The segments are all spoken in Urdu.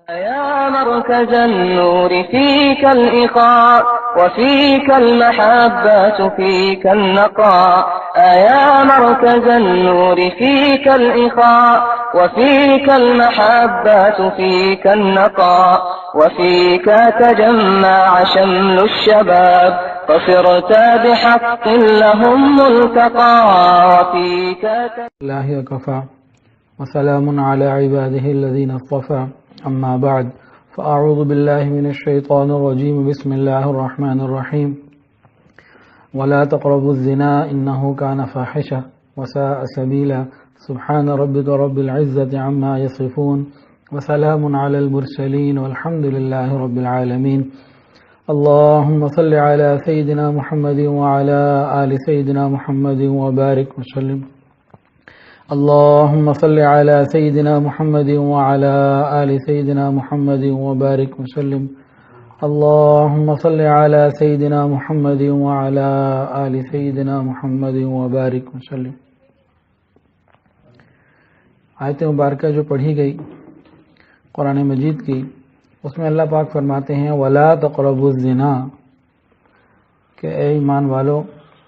يا مركز النور فيك الإخاء وفيك المحبة فيك النقاء يا مركز النور فيك الإخاء وفيك المحبة فيك النقاء وفيك تجمع شمل الشباب فصرت بحق لهم ملتقى وفيك الله وكفى وسلام على عباده الذين اصطفى أما بعد فأعوذ بالله من الشيطان الرجيم بسم الله الرحمن الرحيم ولا تقربوا الزنا إنه كان فاحشة وساء سبيلا سبحان ربك رب العزة عما يصفون وسلام على المرسلين والحمد لله رب العالمين اللهم صل على سيدنا محمد وعلى آل سيدنا محمد وبارك وسلم اللهم صل على سيدنا محمد وعلى آل سيدنا محمد وبارك وسلم اللهم صل على سيدنا محمد وعلى آل سيدنا محمد وبارك وسلم. آیت مبارکہ جو پڑھی گئی قرآن مجید کی، اس میں اللہ پاک فرماتے ہیں وَلَا تَقْرَبُوا الزِّنَا، کہ اے ایمان والو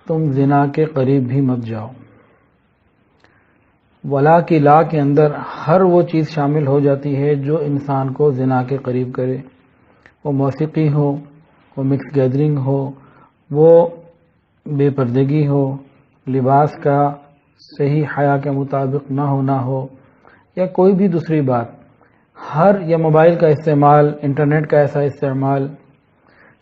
تم زنا کے قریب بھی مت جاؤ. ولا کی لا کے اندر ہر وہ چیز شامل ہو جاتی ہے جو انسان کو زنا کے قریب کرے، وہ موسیقی ہو، وہ مکس گیدرنگ ہو، وہ بے پردگی ہو، لباس کا صحیح حیا کے مطابق نہ ہونا ہو، یا کوئی بھی دوسری بات، یا موبائل کا استعمال، انٹرنیٹ کا ایسا استعمال،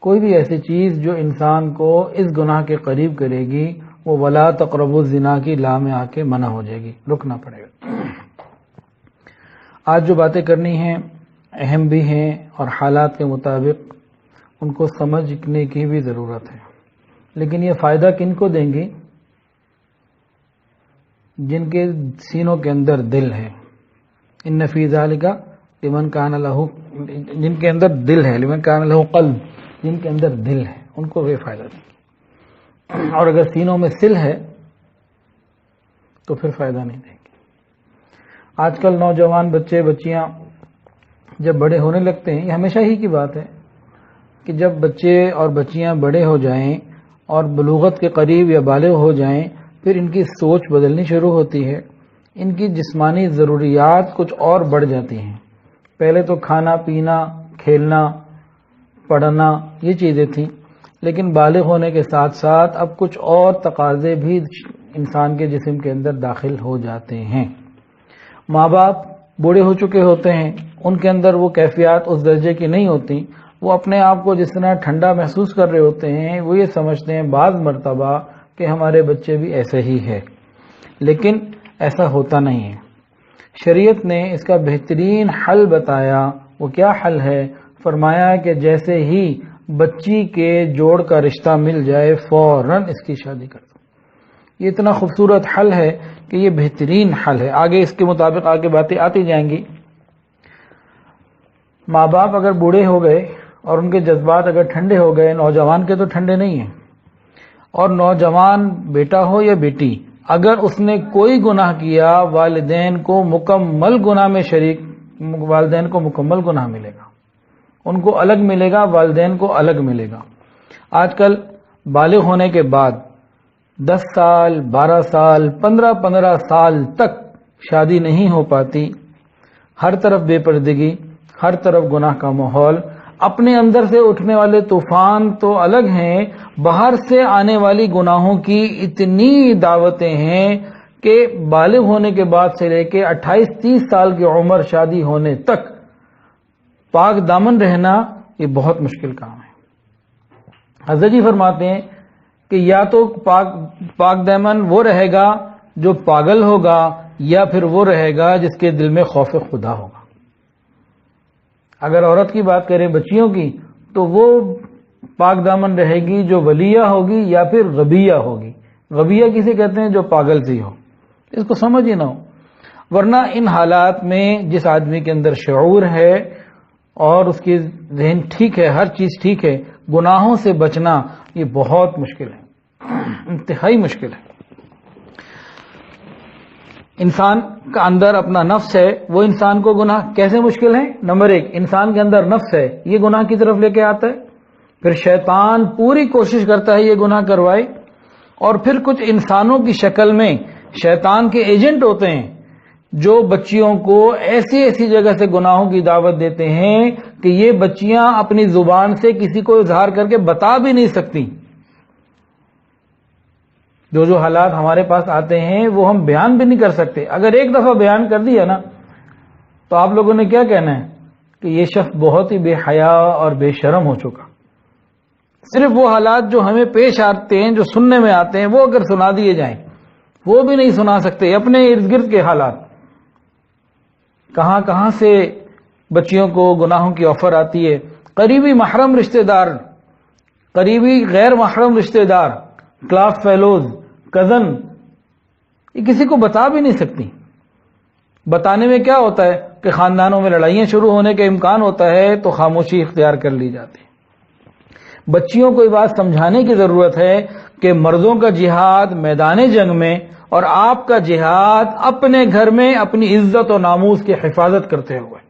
کوئی بھی ایسی چیز جو انسان کو اس گناہ کے قریب کرے گی، وہ ولا تقربوا الزنا کی لا میں آ کے منع ہو جائے گی، رکنا پڑے گا. آج جو باتیں کرنی ہیں اہم بھی ہیں اور حالات کے مطابق ان کو سمجھنے کی بھی ضرورت ہے، لیکن یہ فائدہ کن کو دیں گی؟ جن کے سینوں کے اندر دل ہے. ان فی ذالک لمن کان لہ، جن کے اندر دل ہے، لمن کان لہ قلب، جن کے اندر دل ہے ان کو یہ فائدہ دیں گے. اور اگر سینوں میں سل ہے تو پھر فائدہ نہیں دیں گے. آج کل نوجوان بچے بچیاں جب بڑے ہونے لگتے ہیں، یہ ہمیشہ ہی کی بات ہے کہ جب بچے اور بچیاں بڑے ہو جائیں اور بلوغت کے قریب یا بالغ ہو جائیں، پھر ان کی سوچ بدلنی شروع ہوتی ہے، ان کی جسمانی ضروریات کچھ اور بڑھ جاتی ہیں. پہلے تو کھانا پینا، کھیلنا، پڑھنا یہ چیزیں تھیں، لیکن بالغ ہونے کے ساتھ ساتھ اب کچھ اور تقاضے بھی انسان کے جسم کے اندر داخل ہو جاتے ہیں. ماں باپ بوڑھے ہو چکے ہوتے ہیں، ان کے اندر وہ کیفیات اس درجے کی نہیں ہوتی. وہ اپنے آپ کو جس طرح ٹھنڈا محسوس کر رہے ہوتے ہیں، وہ یہ سمجھتے ہیں بعض مرتبہ کہ ہمارے بچے بھی ایسے ہی ہے، لیکن ایسا ہوتا نہیں ہے. شریعت نے اس کا بہترین حل بتایا. وہ کیا حل ہے؟ فرمایا کہ جیسے ہی بچی کے جوڑ کا رشتہ مل جائے فوراً اس کی شادی کر دو. یہ اتنا خوبصورت حل ہے کہ یہ بہترین حل ہے. آگے اس کے مطابق آگے باتیں آتی جائیں گی. ماں باپ اگر بوڑھے ہو گئے اور ان کے جذبات اگر ٹھنڈے ہو گئے، نوجوان کے تو ٹھنڈے نہیں ہیں، اور نوجوان بیٹا ہو یا بیٹی، اگر اس نے کوئی گناہ کیا، والدین کو مکمل گناہ میں شریک، والدین کو مکمل گناہ ملے گا. ان کو الگ ملے گا، والدین کو الگ ملے گا. آج کل بالغ ہونے کے بعد 10 سال، 12 سال، 15 سال تک شادی نہیں ہو پاتی. ہر طرف بے پردگی، ہر طرف گناہ کا ماحول. اپنے اندر سے اٹھنے والے طوفان تو الگ ہیں، باہر سے آنے والی گناہوں کی اتنی دعوتیں ہیں کہ بالغ ہونے کے بعد سے لے کے 28-30 سال کی عمر شادی ہونے تک پاک دامن رہنا یہ بہت مشکل کام ہے. حضرت جی فرماتے ہیں کہ یا تو پاک دامن وہ رہے گا جو پاگل ہوگا، یا پھر وہ رہے گا جس کے دل میں خوف خدا ہوگا. اگر عورت کی بات کریں بچیوں کی، تو وہ پاک دامن رہے گی جو ولیہ ہوگی یا پھر غبیہ ہوگی. غبیہ کسے کہتے ہیں؟ جو پاگل سی ہو، اس کو سمجھ ہی نہ ہو. ورنہ ان حالات میں جس آدمی کے اندر شعور ہے اور اس کی ذہن ٹھیک ہے، ہر چیز ٹھیک ہے، گناہوں سے بچنا یہ بہت مشکل ہے، انتہائی مشکل ہے. انسان کا اندر اپنا نفس ہے، وہ انسان کو گناہ کیسے مشکل ہے؟ نمبر 1، انسان کے اندر نفس ہے، یہ گناہ کی طرف لے کے آتا ہے، پھر شیطان پوری کوشش کرتا ہے یہ گناہ کروائے، اور پھر کچھ انسانوں کی شکل میں شیطان کے ایجنٹ ہوتے ہیں جو بچیوں کو ایسی ایسی جگہ سے گناہوں کی دعوت دیتے ہیں کہ یہ بچیاں اپنی زبان سے کسی کو اظہار کر کے بتا بھی نہیں سکتی۔ جو حالات ہمارے پاس آتے ہیں وہ ہم بیان بھی نہیں کر سکتے۔ اگر ایک دفعہ بیان کر دیا نا تو آپ لوگوں نے کیا کہنا ہے کہ یہ شخص بہت ہی بے حیا اور بے شرم ہو چکا۔ صرف وہ حالات جو ہمیں پیش آتے ہیں، جو سننے میں آتے ہیں، وہ اگر سنا دیے جائیں، وہ بھی نہیں سنا سکتے۔ اپنے ارد گرد کے حالات، کہاں کہاں سے بچیوں کو گناہوں کی آفر آتی ہے۔ قریبی محرم رشتہ دار، قریبی غیر محرم رشتہ دار، کلاس فیلوز، کزن، یہ کسی کو بتا بھی نہیں سکتی۔ بتانے میں کیا ہوتا ہے کہ خاندانوں میں لڑائیاں شروع ہونے کا امکان ہوتا ہے تو خاموشی اختیار کر لی جاتی ہے۔ بچیوں کو یہ بات سمجھانے کی ضرورت ہے کہ مردوں کا جہاد میدان جنگ میں اور آپ کا جہاد اپنے گھر میں اپنی عزت و ناموس کی حفاظت کرتے ہوئے۔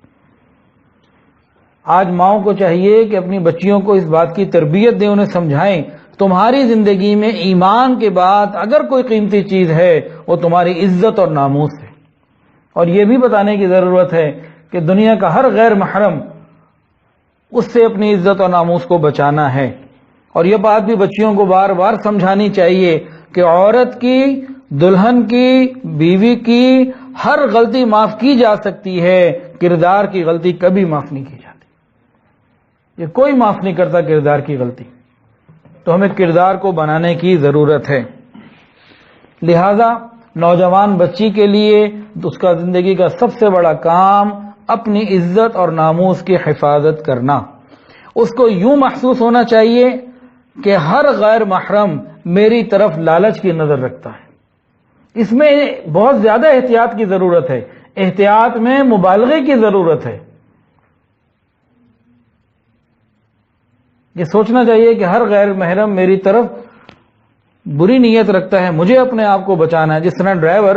آج ماؤں کو چاہیے کہ اپنی بچیوں کو اس بات کی تربیت دیں، انہیں سمجھائیں تمہاری زندگی میں ایمان کے بعد اگر کوئی قیمتی چیز ہے وہ تمہاری عزت اور ناموس ہے، اور یہ بھی بتانے کی ضرورت ہے کہ دنیا کا ہر غیر محرم اس سے اپنی عزت اور ناموس کو بچانا ہے۔ اور یہ بات بھی بچیوں کو بار بار سمجھانی چاہیے کہ عورت کی، دلہن کی، بیوی کی ہر غلطی معاف کی جا سکتی ہے، کردار کی غلطی کبھی معاف نہیں کی جاتی۔ یہ کوئی معاف نہیں کرتا کردار کی غلطی، تو ہمیں کردار کو بنانے کی ضرورت ہے۔ لہذا نوجوان بچی کے لیے اس کا زندگی کا سب سے بڑا کام اپنی عزت اور ناموس کی حفاظت کرنا۔ اس کو یوں محسوس ہونا چاہیے کہ ہر غیر محرم میری طرف لالچ کی نظر رکھتا ہے۔ اس میں بہت زیادہ احتیاط کی ضرورت ہے، احتیاط میں مبالغے کی ضرورت ہے۔ یہ سوچنا چاہیے کہ ہر غیر محرم میری طرف بری نیت رکھتا ہے، مجھے اپنے آپ کو بچانا ہے۔ جس طرح ڈرائیور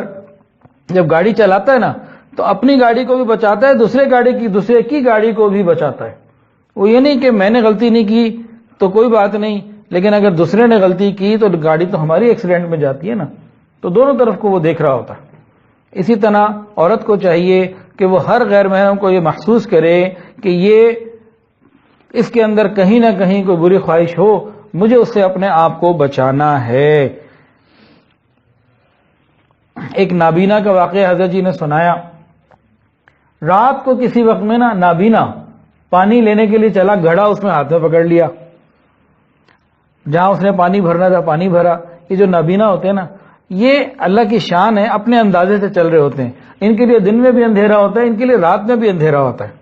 جب گاڑی چلاتا ہے نا تو اپنی گاڑی کو بھی بچاتا ہے، دوسرے کی گاڑی کو بھی بچاتا ہے۔ وہ یہ نہیں کہ میں نے غلطی نہیں کی تو کوئی بات نہیں، لیکن اگر دوسرے نے غلطی کی تو گاڑی تو ہماری ایکسیڈنٹ میں جاتی ہے نا، تو دونوں طرف کو وہ دیکھ رہا ہوتا ہے۔ اسی طرح عورت کو چاہیے کہ وہ ہر غیر محرم کو یہ محسوس کرے کہ یہ اس کے اندر کہیں نہ کہیں کوئی بری خواہش ہو، مجھے اس سے اپنے آپ کو بچانا ہے۔ ایک نابینا کا واقعہ حضرت جی نے سنایا۔ رات کو کسی وقت میں نا نابینا پانی لینے کے لیے چلا، گھڑا اس میں ہاتھ میں پکڑ لیا، جہاں اس نے پانی بھرنا تھا پانی بھرا۔ یہ جو نابینا ہوتے ہیں نا، یہ اللہ کی شان ہے، اپنے اندازے سے چل رہے ہوتے ہیں۔ ان کے لیے دن میں بھی اندھیرا ہوتا ہے، ان کے لیے رات میں بھی اندھیرا ہوتا ہے۔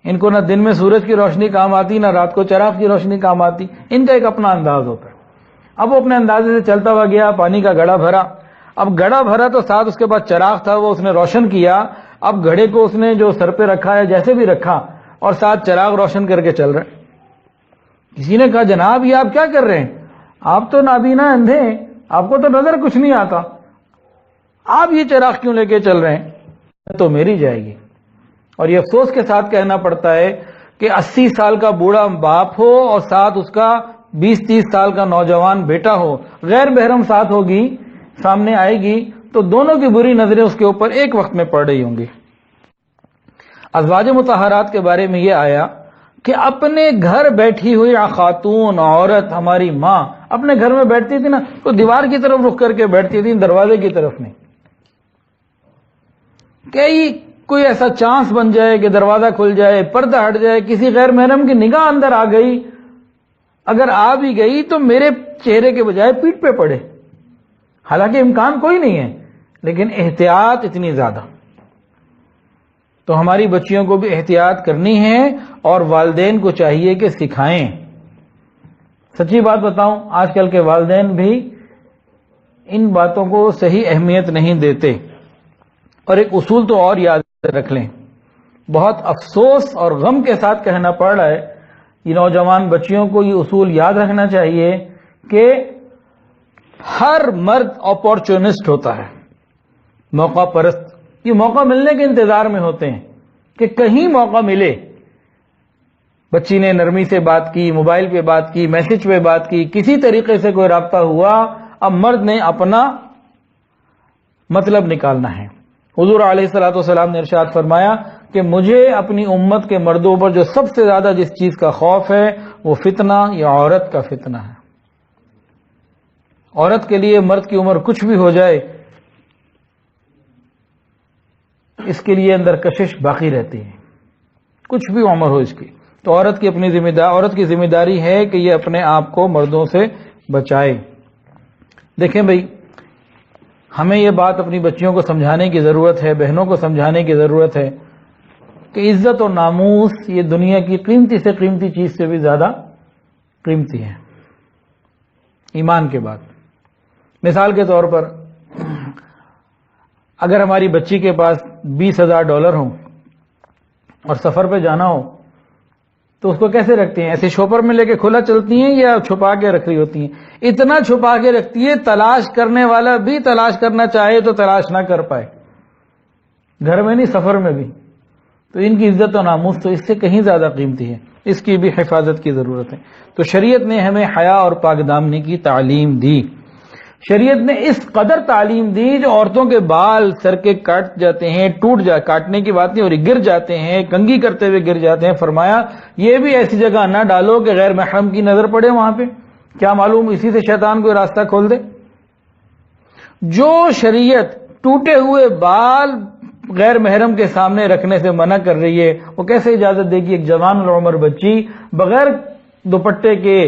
ان کو نہ دن میں سورج کی روشنی کام آتی، نہ رات کو چراغ کی روشنی کام آتی، ان کا ایک اپنا انداز ہوتا ہے۔ اب وہ اپنے اندازے سے چلتا ہوا گیا، پانی کا گھڑا بھرا۔ اب گھڑا بھرا تو ساتھ اس کے بعد چراغ تھا، وہ اس نے روشن کیا۔ اب گھڑے کو اس نے جو سر پہ رکھا ہے جیسے بھی رکھا، اور ساتھ چراغ روشن کر کے چل رہے۔ کسی نے کہا جناب یہ آپ کیا کر رہے ہیں؟ آپ تو نابینا اندھے ہیں، آپ کو تو نظر کچھ نہیں آتا، آپ یہ چراغ کیوں لے کے چل رہے ہیں؟ تو میری جائے گی۔ اور یہ افسوس کے ساتھ کہنا پڑتا ہے کہ 80 سال کا بوڑھا باپ ہو اور ساتھ اس کا 20-30 سال کا نوجوان بیٹا ہو، غیر محرم ساتھ ہوگی، سامنے آئے گی، تو دونوں کی بری نظریں اس کے اوپر ایک وقت میں پڑ رہی ہوں گی۔ ازواج مطہرات کے بارے میں یہ آیا کہ اپنے گھر بیٹھی ہوئی خاتون، عورت، ہماری ماں اپنے گھر میں بیٹھتی تھی نا تو دیوار کی طرف رخ کر کے بیٹھتی تھی، دروازے کی طرف نہیں۔ کوئی ایسا چانس بن جائے کہ دروازہ کھل جائے، پردہ ہٹ جائے، کسی غیر محرم کی نگاہ اندر آ گئی، اگر آ بھی گئی تو میرے چہرے کے بجائے پیٹھ پہ پڑے۔ حالانکہ امکان کوئی نہیں ہے، لیکن احتیاط اتنی زیادہ۔ تو ہماری بچیوں کو بھی احتیاط کرنی ہے، اور والدین کو چاہیے کہ سکھائیں۔ سچی بات بتاؤں، آج کل کے والدین بھی ان باتوں کو صحیح اہمیت نہیں دیتے۔ اور ایک اصول تو اور یاد رکھ لیں، بہت افسوس اور غم کے ساتھ کہنا پڑ رہا ہے، یہ نوجوان بچیوں کو یہ اصول یاد رکھنا چاہیے کہ ہر مرد اپورچونسٹ ہوتا ہے، موقع پرست، یہ موقع ملنے کے انتظار میں ہوتے ہیں کہ کہیں موقع ملے. بچی نے نرمی سے بات کی، موبائل پہ بات کی، میسج پہ بات کی، کسی طریقے سے کوئی رابطہ ہوا، اب مرد نے اپنا مطلب نکالنا ہے. حضور علیہ الصلوۃ والسلام نے ارشاد فرمایا کہ مجھے اپنی امت کے مردوں پر جو سب سے زیادہ جس چیز کا خوف ہے وہ فتنہ یا عورت کا فتنہ ہے. عورت کے لیے مرد کی عمر کچھ بھی ہو جائے اس کے لیے اندر کشش باقی رہتی ہے، کچھ بھی عمر ہو اس کی. تو عورت کی ذمہ داری ہے کہ یہ اپنے آپ کو مردوں سے بچائے. دیکھیں بھائی، ہمیں یہ بات اپنی بچیوں کو سمجھانے کی ضرورت ہے، بہنوں کو سمجھانے کی ضرورت ہے کہ عزت اور ناموس یہ دنیا کی قیمتی سے قیمتی چیز سے بھی زیادہ قیمتی ہے ایمان کے بعد. مثال کے طور پر اگر ہماری بچی کے پاس $20,000 ہوں اور سفر پہ جانا ہو تو اس کو کیسے رکھتے ہیں؟ ایسے شوپر میں لے کے کھلا چلتی ہیں یا چھپا کے رکھ رہی ہوتی ہیں؟ اتنا چھپا کے رکھتی ہے تلاش کرنے والا بھی تلاش کرنا چاہے تو تلاش نہ کر پائے، گھر میں نہیں سفر میں بھی. تو ان کی عزت و ناموس تو اس سے کہیں زیادہ قیمتی ہے، اس کی بھی حفاظت کی ضرورت ہے. تو شریعت نے ہمیں حیا اور پاک دامنی کی تعلیم دی. شریعت نے اس قدر تعلیم دی جو عورتوں کے بال سر کے کاٹ جاتے ہیں، کاٹنے کی بات نہیں اور گر جاتے ہیں، کنگھی کرتے ہوئے گر جاتے ہیں. فرمایا یہ بھی ایسی جگہ نہ ڈالو کہ غیر محرم کی نظر پڑے وہاں پہ، کیا معلوم اسی سے شیطان کوئی راستہ کھول دے. جو شریعت ٹوٹے ہوئے بال غیر محرم کے سامنے رکھنے سے منع کر رہی ہے وہ کیسے اجازت دے گی ایک جوان العمر بچی بغیر دوپٹے کے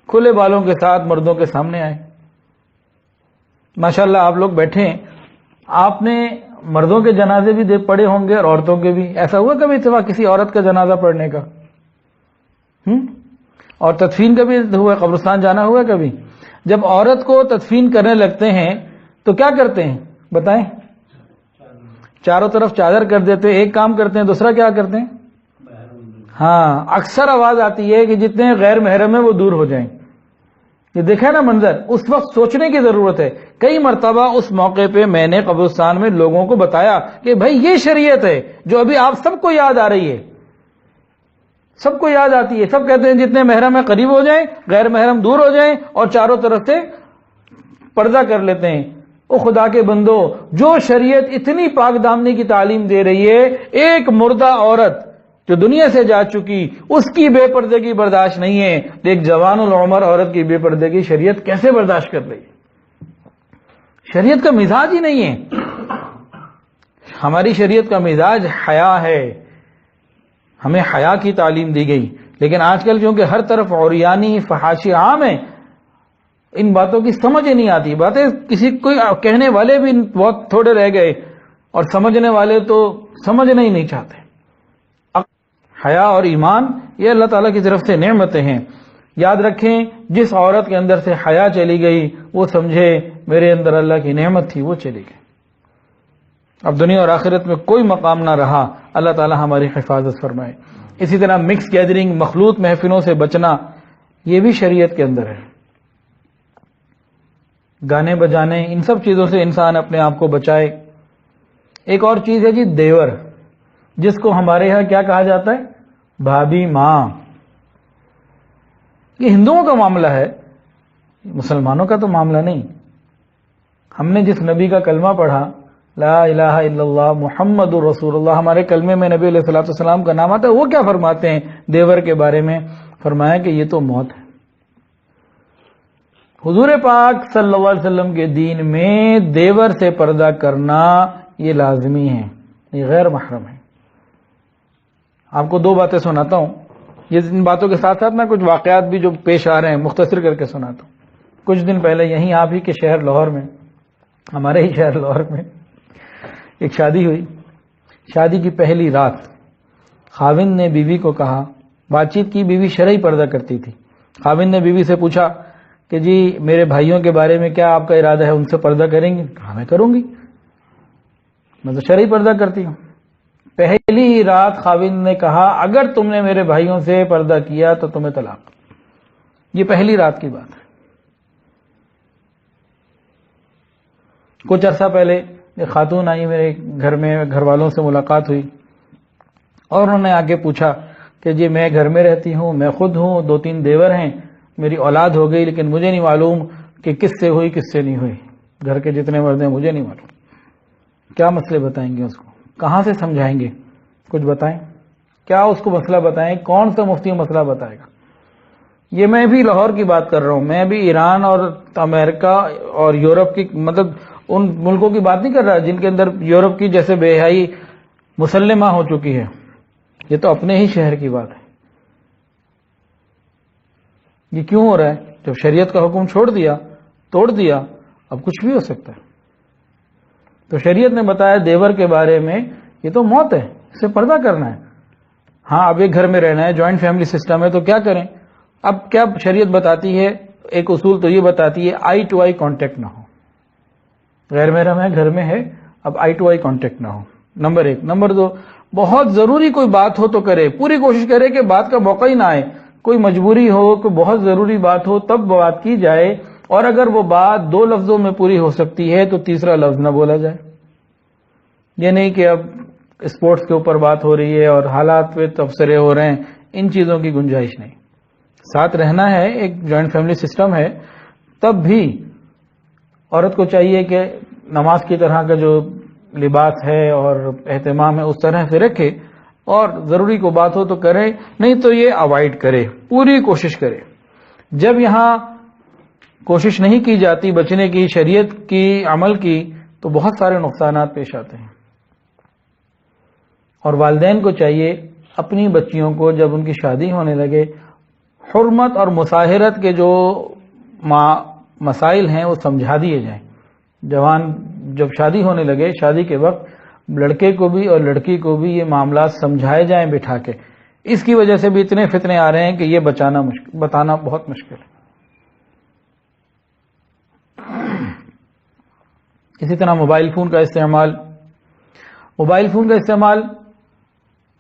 کھلے بالوں کے ساتھ مردوں کے سامنے آئے؟ ماشاءاللہ آپ لوگ بیٹھے ہیں، آپ نے مردوں کے جنازے بھی پڑھے ہوں گے اور عورتوں کے بھی. ایسا ہوا کبھی اتفاق کسی عورت کا جنازہ پڑھنے کا؟ اور تدفین کا بھی ہوا، قبرستان جانا ہوا کبھی؟ جب عورت کو تدفین کرنے لگتے ہیں تو کیا کرتے ہیں بتائیں؟ چاروں طرف چادر کر دیتے. ایک کام کرتے ہیں، دوسرا کیا کرتے ہیں؟ ہاں، اکثر آواز آتی ہے کہ جتنے غیر محرم ہیں وہ دور ہو جائیں. یہ دیکھا نا منظر، اس وقت سوچنے کی ضرورت ہے. کئی مرتبہ اس موقع پہ میں نے قبرستان میں لوگوں کو بتایا کہ بھائی یہ شریعت ہے جو ابھی آپ سب کو یاد آ رہی ہے، سب کو یاد آتی ہے. سب کہتے ہیں جتنے محرم ہیں قریب ہو جائیں، غیر محرم دور ہو جائیں اور چاروں طرف سے پردہ کر لیتے ہیں. او خدا کے بندو، جو شریعت اتنی پاک دامنی کی تعلیم دے رہی ہے، ایک مردہ عورت جو دنیا سے جا چکی اس کی بے پردگی برداشت نہیں ہے، ایک جوان العمر عورت کی بے پردگی شریعت کیسے برداشت کر رہی ہے؟ شریعت کا مزاج ہی نہیں ہے. ہماری شریعت کا مزاج حیا ہے، ہمیں حیا کی تعلیم دی گئی. لیکن آج کل کیونکہ ہر طرف عریانی فحاشی عام ہے، ان باتوں کی سمجھ ہی نہیں آتی. باتیں کسی کوئی کہنے والے بھی بہت تھوڑے رہ گئے اور سمجھنے والے تو سمجھنا ہی نہیں چاہتے. حیا اور ایمان یہ اللہ تعالیٰ کی طرف سے نعمتیں ہیں. یاد رکھیں، جس عورت کے اندر سے حیا چلی گئی وہ سمجھے میرے اندر اللہ کی نعمت تھی وہ چلی گئی، اب دنیا اور آخرت میں کوئی مقام نہ رہا. اللہ تعالیٰ ہماری حفاظت فرمائے. اسی طرح مکس گیدرنگ، مخلوط محفلوں سے بچنا، یہ بھی شریعت کے اندر ہے. گانے بجانے، ان سب چیزوں سے انسان اپنے آپ کو بچائے. ایک اور چیز ہے جی دیور، جس کو ہمارے ہاں کیا کہا جاتا ہے؟ بھابھی، ماں. یہ ہندوؤں کا معاملہ ہے، مسلمانوں کا تو معاملہ نہیں. ہم نے جس نبی کا کلمہ پڑھا، لا الہ الا اللہ محمد رسول اللہ، ہمارے کلمے میں نبی علیہ الصلوۃ والسلام کا نام آتا ہے. وہ کیا فرماتے ہیں دیور کے بارے میں؟ فرمایا کہ یہ تو موت ہے. حضور پاک صلی اللہ علیہ وسلم کے دین میں دیور سے پردہ کرنا یہ لازمی ہے، یہ غیر محرم ہے. آپ کو دو باتیں سناتا ہوں. یہ ان باتوں کے ساتھ ساتھ میں کچھ واقعات بھی جو پیش آ رہے ہیں مختصر کر کے سناتا ہوں. کچھ دن پہلے یہیں آپ ہی کے شہر لاہور میں، ہمارے ہی شہر لاہور میں ایک شادی ہوئی. شادی کی پہلی رات خاوند نے بیوی کو کہا، بات چیت کی، بیوی شرعی پردہ کرتی تھی. خاوند نے بیوی سے پوچھا کہ جی میرے بھائیوں کے بارے میں کیا آپ کا ارادہ ہے، ان سے پردہ کریں گی؟ کہا میں کروں گی، میں تو شرعی پردہ کرتی ہوں. پہلی ہی رات خاوند نے کہا اگر تم نے میرے بھائیوں سے پردہ کیا تو تمہیں طلاق. یہ پہلی رات کی بات ہے. کچھ عرصہ پہلے ایک خاتون آئی میرے گھر میں، گھر والوں سے ملاقات ہوئی اور انہوں نے آگے پوچھا کہ جی میں گھر میں رہتی ہوں، میں خود ہوں، 2-3 دیور ہیں، میری اولاد ہو گئی لیکن مجھے نہیں معلوم کہ کس سے ہوئی کس سے نہیں ہوئی، گھر کے جتنے مرد ہیں مجھے نہیں معلوم، کیا مسئلے بتائیں گے اس کو، کہاں سے سمجھائیں گے، کچھ بتائیں، کیا اس کو مسئلہ بتائیں، کون سا مفتی مسئلہ بتائے گا؟ یہ میں بھی لاہور کی بات کر رہا ہوں، میں بھی ایران اور امریکہ اور یورپ کی، مطلب ان ملکوں کی بات نہیں کر رہا جن کے اندر یورپ کی جیسے بے حیائی مسلمہ ہو چکی ہے، یہ تو اپنے ہی شہر کی بات ہے۔ یہ کیوں ہو رہا ہے؟ جب شریعت کا حکم چھوڑ دیا، توڑ دیا، اب کچھ بھی ہو سکتا ہے۔ تو شریعت نے بتایا دیور کے بارے میں یہ تو موت ہے، اس سے پردہ کرنا ہے۔ ہاں اب ایک گھر میں رہنا ہے، جوائنٹ فیملی سسٹم ہے، تو کیا کریں؟ اب کیا شریعت بتاتی ہے؟ ایک اصول تو یہ بتاتی ہے آئی ٹو آئی کانٹیکٹ نہ ہو، غیر محرم ہے، گھر میں ہے، اب آئی ٹو آئی کانٹیکٹ نہ ہو، نمبر 1۔ نمبر 2، بہت ضروری کوئی بات ہو تو کرے، پوری کوشش کرے کہ بات کا موقع ہی نہ آئے، کوئی مجبوری ہو، کوئی بہت ضروری بات ہو تب بات کی جائے، اور اگر وہ بات 2 لفظوں میں پوری ہو سکتی ہے تو تیسرا لفظ نہ بولا جائے۔ یہ نہیں کہ اب اسپورٹس کے اوپر بات ہو رہی ہے اور حالات پہ تبصرے ہو رہے ہیں، ان چیزوں کی گنجائش نہیں۔ ساتھ رہنا ہے، ایک جوائنٹ فیملی سسٹم ہے، تب بھی عورت کو چاہیے کہ نماز کی طرح کا جو لباس ہے اور اہتمام ہے اس طرح سے رکھے، اور ضروری کو بات ہو تو کرے، نہیں تو یہ اوائڈ کرے، پوری کوشش کرے۔ جب یہاں کوشش نہیں کی جاتی بچنے کی، شریعت کی، عمل کی، تو بہت سارے نقصانات پیش آتے ہیں۔ اور والدین کو چاہیے اپنی بچیوں کو جب ان کی شادی ہونے لگے، حرمت اور مساہرت کے جو مسائل ہیں وہ سمجھا دیے جائیں۔ جوان جب شادی ہونے لگے، شادی کے وقت لڑکے کو بھی اور لڑکی کو بھی یہ معاملات سمجھائے جائیں بٹھا کے۔ اس کی وجہ سے بھی اتنے فتنے آ رہے ہیں کہ یہ بتانا بہت مشکل ہے۔ اسی طرح موبائل فون کا استعمال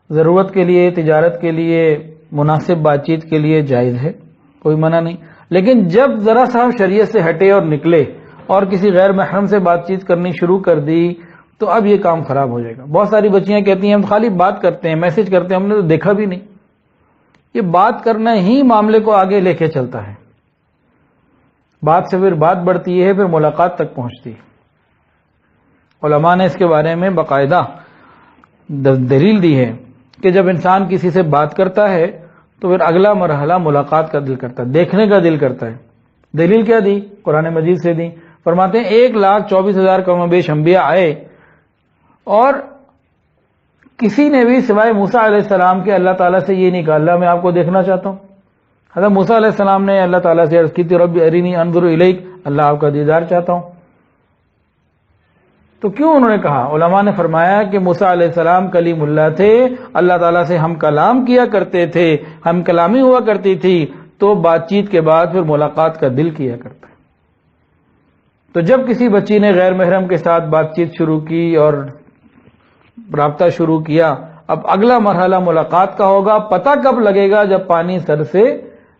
ضرورت کے لیے، تجارت کے لیے، مناسب بات چیت کے لیے جائز ہے، کوئی منع نہیں، لیکن جب ذرا سا شریعت سے ہٹے اور نکلے اور کسی غیر محرم سے بات چیت کرنی شروع کر دی تو اب یہ کام خراب ہو جائے گا۔ بہت ساری بچیاں کہتی ہیں ہم خالی بات کرتے ہیں، میسج کرتے ہیں، ہم نے تو دیکھا بھی نہیں۔ یہ بات کرنا ہی معاملے کو آگے لے کے چلتا ہے، بات سے پھر بات بڑھتی ہے، پھر ملاقات تک پہنچتی ہے۔ علماء نے اس کے بارے میں باقاعدہ دلیل دی ہے کہ جب انسان کسی سے بات کرتا ہے تو پھر اگلا مرحلہ ملاقات کا دل کرتا ہے، دیکھنے کا دل کرتا ہے۔ دلیل کیا دی؟ قرآن مجید سے دی۔ فرماتے ہیں 1,24,000 کم و بیش انبیاء آئے اور کسی نے بھی سوائے موسیٰ علیہ السلام کے اللہ تعالیٰ سے یہ نہیں کہا اللہ میں آپ کو دیکھنا چاہتا ہوں۔ حضرت موسیٰ علیہ السلام نے اللہ تعالیٰ سے عرض کی تھی رب ارینی انظر الیک، اللہ آپ کا دیدار چاہتا ہوں۔ تو کیوں انہوں نے کہا؟ علماء نے فرمایا کہ موسیٰ علیہ السلام کلیم اللہ تھے، اللہ تعالیٰ سے ہم کلام کیا کرتے تھے، ہم کلامی ہوا کرتی تھی، تو بات چیت کے بعد پھر ملاقات کا دل کیا کرتا ہے۔ تو جب کسی بچی نے غیر محرم کے ساتھ بات چیت شروع کی اور رابطہ شروع کیا، اب اگلا مرحلہ ملاقات کا ہوگا۔ پتہ کب لگے گا؟ جب پانی سر سے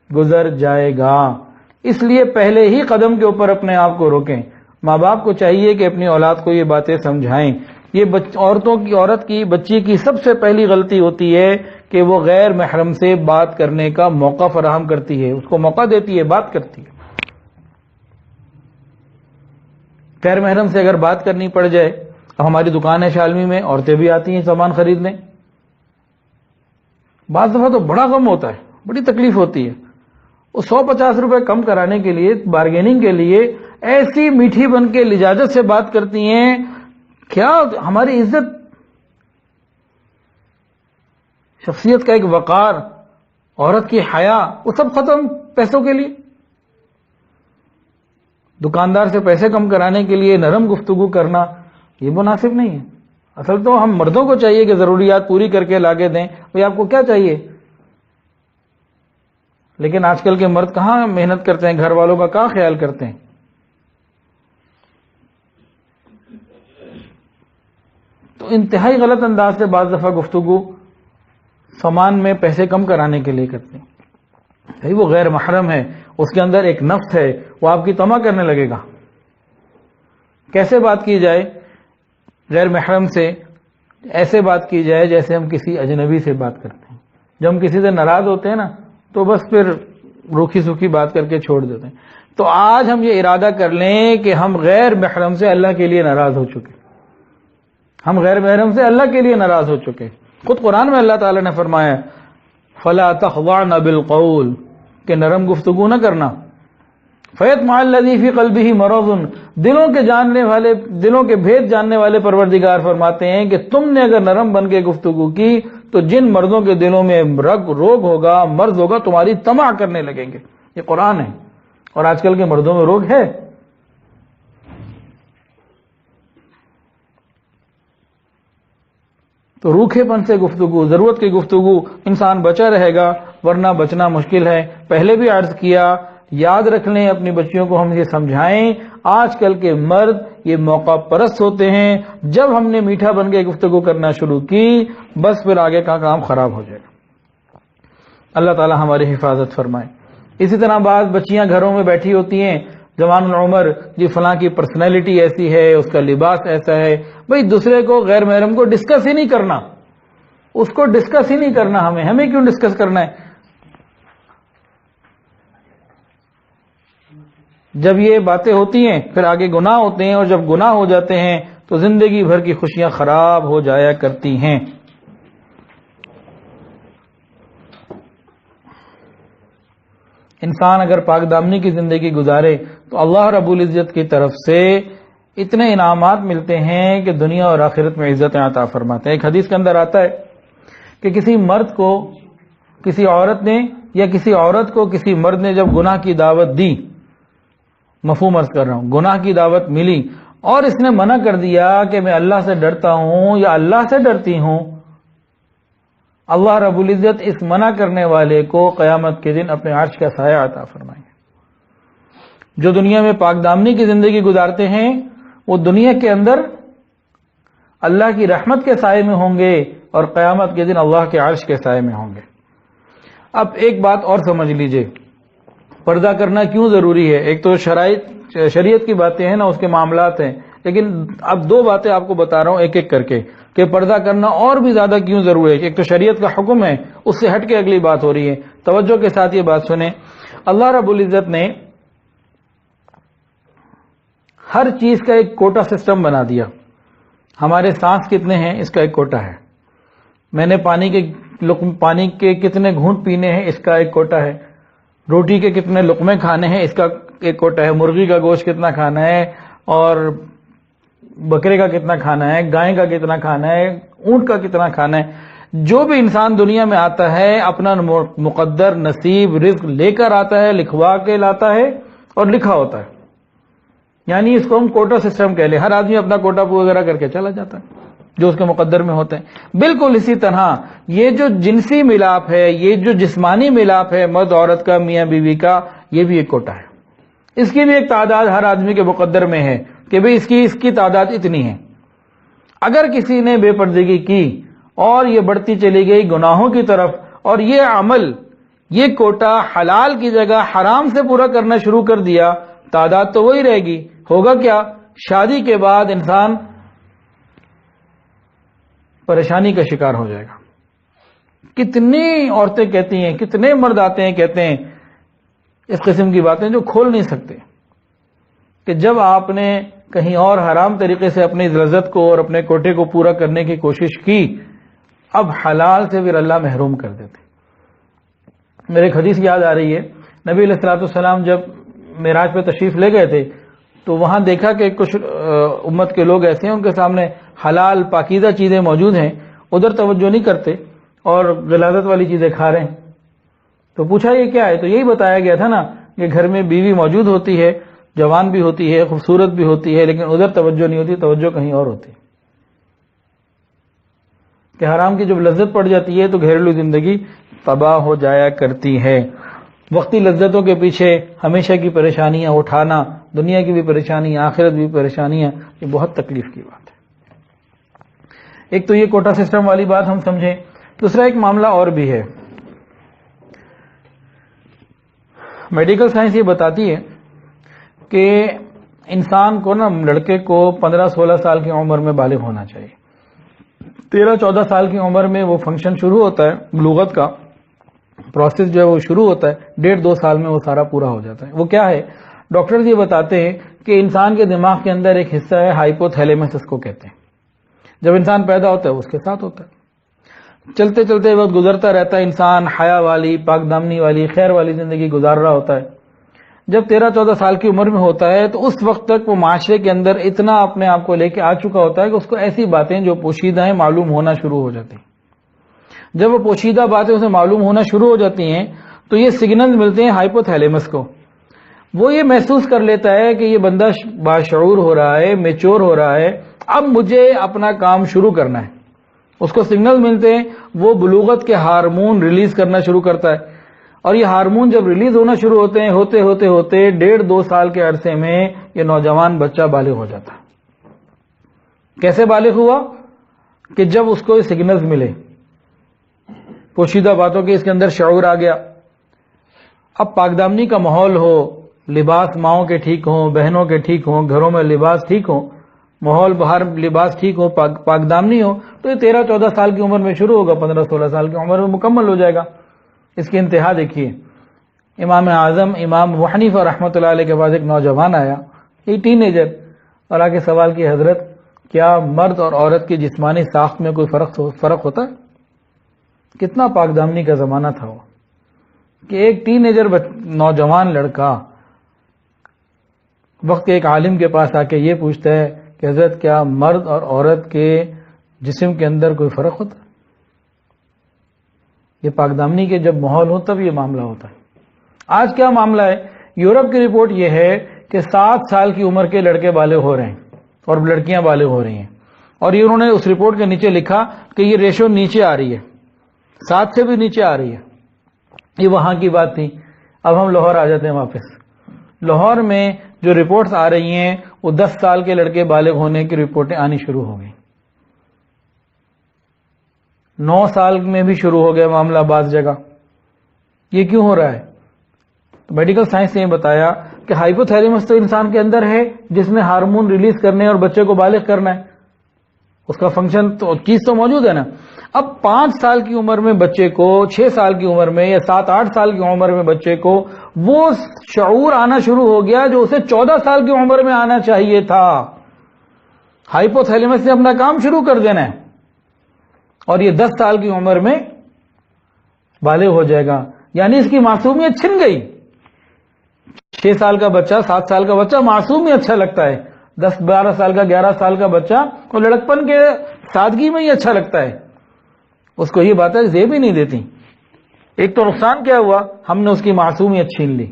گزر جائے گا۔ اس لیے پہلے ہی قدم کے اوپر اپنے آپ کو روکیں۔ ماں باپ کو چاہیے کہ اپنی اولاد کو یہ باتیں سمجھائیں۔ یہ عورت کی بچی کی سب سے پہلی غلطی ہوتی ہے کہ وہ غیر محرم سے بات کرنے کا موقع فراہم کرتی ہے، اس کو موقع دیتی ہے، بات کرتی ہے۔ غیر محرم سے اگر بات کرنی پڑ جائے، اب ہماری دکان ہے شالمی میں، عورتیں بھی آتی ہیں سامان خریدنے، بعض دفعہ تو بڑا غم ہوتا ہے، بڑی تکلیف ہوتی ہے۔ وہ 150 روپے کم کرانے کے لیے، بارگیننگ کے لیے ایسی میٹھی بن کے لجاجت سے بات کرتی ہیں، کیا ہماری عزت، شخصیت کا ایک وقار، عورت کی حیا، وہ سب ختم پیسوں کے لیے۔ دکاندار سے پیسے کم کرانے کے لیے نرم گفتگو کرنا یہ مناسب نہیں ہے۔ اصل تو ہم مردوں کو چاہیے کہ ضروریات پوری کر کے لا کے دیں، بھئی آپ کو کیا چاہیے؟ لیکن آج کل کے مرد کہاں محنت کرتے ہیں، گھر والوں کا کہاں خیال کرتے ہیں۔ تو انتہائی غلط انداز سے بعض دفعہ گفتگو سامان میں پیسے کم کرانے کے لیے کرتے ہیں۔ بھئی وہ غیر محرم ہے، اس کے اندر ایک نفس ہے، وہ آپ کی طمع کرنے لگے گا۔ کیسے بات کی جائے؟ غیر محرم سے ایسے بات کی جائے جیسے ہم کسی اجنبی سے بات کرتے ہیں. جب ہم کسی سے ناراض ہوتے ہیں نا تو بس پھر روکھی سوکھی بات کر کے چھوڑ دیتے ہیں. تو آج ہم یہ ارادہ کر لیں کہ ہم غیر محرم سے اللہ کے لیے ناراض ہو چکے. ہم غیر محرم سے اللہ کے لیے ناراض ہو چکے. خود قرآن میں اللہ تعالیٰ نے فرمایا فَلَا تَخْضَعْنَ بِالْقَوْلِ کہ نرم گفتگو نہ کرنا. فَيَطْمَعَ الَّذِي فِي قَلْبِهِ مَرَضٌ دلوں کے بھید جاننے والے پروردگار فرماتے ہیں کہ تم نے اگر نرم بن کے گفتگو کی تو جن مردوں کے دلوں میں روگ ہوگا، مرض ہوگا، تمہاری طمع کرنے لگیں گے. یہ قرآن ہے. اور آج کل کے مردوں میں روگ ہے. تو روکھے پن سے گفتگو، ضرورت کی گفتگو، انسان بچا رہے گا، ورنہ بچنا مشکل ہے. پہلے بھی عرض کیا، یاد رکھ لیں، اپنی بچیوں کو ہم یہ سمجھائیں، آج کل کے مرد یہ موقع پرست ہوتے ہیں. جب ہم نے میٹھا بن کے گفتگو کرنا شروع کی بس پھر آگے کا کام خراب ہو جائے گا. اللہ تعالی ہماری حفاظت فرمائے. اسی طرح بعض بچیاں گھروں میں بیٹھی ہوتی ہیں، جوان العمر، جی فلاں کی پرسنالٹی ایسی ہے، اس کا لباس ایسا ہے. بھئی دوسرے کو، غیر محرم کو ڈسکس ہی نہیں کرنا. اس کو ڈسکس ہی نہیں کرنا. ہمیں کیوں ڈسکس کرنا ہے؟ جب یہ باتیں ہوتی ہیں پھر آگے گناہ ہوتے ہیں، اور جب گناہ ہو جاتے ہیں تو زندگی بھر کی خوشیاں خراب ہو جایا کرتی ہیں. انسان اگر پاک دامنی کی زندگی گزارے تو اللہ رب العزت کی طرف سے اتنے انعامات ملتے ہیں کہ دنیا اور آخرت میں عزت عطا فرماتے ہیں. ایک حدیث کے اندر آتا ہے کہ کسی مرد کو کسی عورت نے یا کسی عورت کو کسی مرد نے جب گناہ کی دعوت دی، مفہوم عرض کر رہا ہوں، گناہ کی دعوت ملی اور اس نے منع کر دیا کہ میں اللہ سے ڈرتا ہوں یا اللہ سے ڈرتی ہوں، اللہ رب العزت اس منع کرنے والے کو قیامت کے دن اپنے عرش کا سایہ عطا فرمائیں گے. جو دنیا میں پاک دامنی کی زندگی گزارتے ہیں وہ دنیا کے اندر اللہ کی رحمت کے سائے میں ہوں گے اور قیامت کے دن اللہ کے عرش کے سائے میں ہوں گے. اب ایک بات اور سمجھ لیجئے، پردہ کرنا کیوں ضروری ہے؟ ایک تو شریعت کی باتیں ہیں نا، اس کے معاملات ہیں، لیکن اب دو باتیں آپ کو بتا رہا ہوں ایک ایک کر کے کہ پردہ کرنا اور بھی زیادہ کیوں ضروری ہے. ایک تو شریعت کا حکم ہے، اس سے ہٹ کے اگلی بات ہو رہی ہے. توجہ کے ساتھ یہ بات سنیں. اللہ رب العزت نے ہر چیز کا ایک کوٹا سسٹم بنا دیا. ہمارے سانس کتنے ہیں اس کا ایک کوٹا ہے. میں نے پانی کے کتنے گھونٹ پینے ہیں اس کا ایک کوٹا ہے. روٹی کے کتنے لقمے کھانے ہیں اس کا ایک کوٹا ہے. مرغی کا گوشت کتنا کھانا ہے اور بکرے کا کتنا کھانا ہے، گائے کا کتنا کھانا ہے، اونٹ کا کتنا کھانا ہے. جو بھی انسان دنیا میں آتا ہے اپنا مقدر نصیب رزق لے کر آتا ہے، لکھوا کے لاتا ہے اور لکھا ہوتا ہے. یعنی اس کو ہم کوٹا سسٹم کہہ لیں. ہر آدمی اپنا کوٹا وغیرہ کر کے چلا جاتا ہے جو اس کے مقدر میں ہوتے ہیں. بالکل اسی طرح یہ جو جنسی ملاپ ہے، یہ جو جسمانی ملاپ ہے مرد عورت کا، میاں بیوی کا، یہ بھی ایک کوٹا ہے. اس کی بھی ایک تعداد ہر آدمی کے مقدر میں ہے کہ بھئی اس کی تعداد اتنی ہے. اگر کسی نے بے پردگی کی اور یہ بڑھتی چلی گئی گناہوں کی طرف اور یہ عمل، یہ کوٹا حلال کی جگہ حرام سے پورا کرنا شروع کر دیا، تعداد تو وہی رہے گی. ہوگا کیا؟ شادی کے بعد انسان پریشانی کا شکار ہو جائے گا. کتنی عورتیں کہتی ہیں، کتنے مرد آتے ہیں کہتے ہیں اس قسم کی باتیں جو کھول نہیں سکتے کہ جب آپ نے کہیں اور حرام طریقے سے اپنی لذت کو اور اپنے کوٹے کو پورا کرنے کی کوشش کی، اب حلال سے پھر اللہ محروم کر دیتے. میرے ایک حدیث یاد آ رہی ہے، نبی علیہ الصلوۃ والسلام جب معراج پہ تشریف لے گئے تھے تو وہاں دیکھا کہ کچھ امت کے لوگ ایسے ہیں ان کے سامنے حلال پاکیزہ چیزیں موجود ہیں، ادھر توجہ نہیں کرتے اور غلاظت والی چیزیں کھا رہے ہیں. تو پوچھا یہ کیا ہے؟ تو یہی بتایا گیا تھا نا کہ گھر میں بیوی موجود ہوتی ہے، جوان بھی ہوتی ہے، خوبصورت بھی ہوتی ہے، لیکن ادھر توجہ نہیں ہوتی، توجہ کہیں اور ہوتی ہے. کہ حرام کی جب لذت پڑ جاتی ہے تو گھریلو زندگی تباہ ہو جایا کرتی ہے. وقتی لذتوں کے پیچھے ہمیشہ کی پریشانیاں اٹھانا، دنیا کی بھی پریشانیاں، آخرت بھی پریشانیاں، یہ بہت تکلیف کی بات ہے. ایک تو یہ کوٹا سسٹم والی بات ہم سمجھیں. دوسرا ایک معاملہ اور بھی ہے. میڈیکل سائنس یہ بتاتی ہے کہ انسان کو نا لڑکے کو 15-16 سال کی عمر میں بالغ ہونا چاہیے. 13-14 سال کی عمر میں وہ فنکشن شروع ہوتا ہے, بلوغت کا پروسیس جو ہے وہ شروع ہوتا ہے. 1.5-2 سال میں وہ سارا پورا ہو جاتا ہے. وہ کیا ہے؟ ڈاکٹرز یہ بتاتے ہیں کہ انسان کے دماغ کے اندر ایک حصہ ہے ہائپوتھیلیمس اس کو کہتے ہیں. جب انسان پیدا ہوتا ہے اس کے ساتھ ہوتا ہے. چلتے چلتے وقت گزرتا رہتا ہے, انسان حیا والی, پاک دامنی والی, خیر والی زندگی گزار رہا ہوتا ہے. جب 13-14 سال کی عمر میں ہوتا ہے تو اس وقت تک وہ معاشرے کے اندر اتنا اپنے آپ کو لے کے آ چکا ہوتا ہے کہ اس کو ایسی باتیں جو پوشیدہ ہیں معلوم ہونا شروع ہو جاتی ہیں. جب وہ پوشیدہ باتیں اسے معلوم ہونا شروع ہو جاتی ہیں تو یہ سگنل ملتے ہیں ہائپوتھیلیمس کو. وہ یہ محسوس کر لیتا ہے کہ یہ بندہ باشعور ہو رہا ہے, میچور ہو رہا ہے, اب مجھے اپنا کام شروع کرنا ہے. اس کو سگنل ملتے ہیں, وہ بلوغت کے ہارمون ریلیز کرنا شروع کرتا ہے. اور یہ ہارمون جب ریلیز ہونا شروع ہوتے ہیں, ہوتے 1.5-2 سال کے عرصے میں یہ نوجوان بچہ بالغ ہو جاتا ہے. کیسے بالغ ہوا؟ کہ جب اس کو سگنلز ملے, پوشیدہ باتوں کے اس کے اندر شعور آ گیا. اب پاکدامنی کا ماحول ہو, لباس ماؤں کے ٹھیک ہوں, بہنوں کے ٹھیک ہوں, گھروں میں لباس ٹھیک ہوں, ماحول باہر لباس ٹھیک ہو, پاکدامنی ہو, تو یہ 13-14 سال کی عمر میں شروع ہوگا, 15-16 سال کی عمر میں مکمل ہو جائے گا. اس کی انتہا دیکھیے, امام اعظم امام ابو حنیفہ رحمۃ اللہ علیہ کے پاس ایک نوجوان آیا, یہ ٹین ایجر, اور آگے سوال کی حضرت کیا مرد اور عورت کی جسمانی ساخت میں کوئی فرق ہوتا ہے؟ کتنا پاک دامنی کا زمانہ تھا وہ کہ ایک ٹین ایجر نوجوان لڑکا وقت ایک عالم کے پاس آ کے یہ پوچھتا ہے کہ حضرت کیا مرد اور عورت کے جسم کے اندر کوئی فرق ہوتا ہے؟ یہ پاک دامنی کے جب ماحول ہو تب یہ معاملہ ہوتا ہے. آج کیا معاملہ ہے؟ یورپ کی رپورٹ یہ ہے کہ 7 سال کی عمر کے لڑکے بالغ ہو رہے ہیں اور لڑکیاں بالغ ہو رہی ہیں. اور یہ انہوں نے اس رپورٹ کے نیچے لکھا کہ یہ ریشو نیچے آ رہی ہے, 7 سے بھی نیچے آ رہی ہے. یہ وہاں کی بات تھی. اب ہم لاہور آ جاتے ہیں واپس. لاہور میں جو رپورٹس آ رہی ہیں وہ 10 سال کے لڑکے بالغ ہونے کی رپورٹیں آنی شروع ہو گئیں. 9 سال میں بھی شروع ہو گیا معاملہ بعض جگہ. یہ کیوں ہو رہا ہے؟ تو میڈیکل سائنس نے یہ بتایا کہ ہائپوتھیلیمس تو انسان کے اندر ہے جس نے ہارمون ریلیز کرنے اور بچے کو بالغ کرنا ہے. اس کا فنکشن تو چیز تو موجود ہے نا. اب 5 سال کی عمر میں بچے کو, 6 سال کی عمر میں یا 7-8 سال کی عمر میں بچے کو وہ شعور آنا شروع ہو گیا جو اسے 14 سال کی عمر میں آنا چاہیے تھا. ہائپوتھیلیمس نے اپنا کام شروع کر دینا ہے اور یہ 10 سال کی عمر میں بالغ ہو جائے گا. یعنی اس کی معصومیت چھن گئی. 6 سال کا بچہ, 7 سال کا بچہ معصوم ہی اچھا لگتا ہے. 10-12 سال کا, 11 سال کا بچہ وہ لڑکپن کے سادگی میں ہی اچھا لگتا ہے. اس کو یہ باتیں زیب ہی نہیں دیتی. ایک تو نقصان کیا ہوا, ہم نے اس کی معصومیت چھین لی,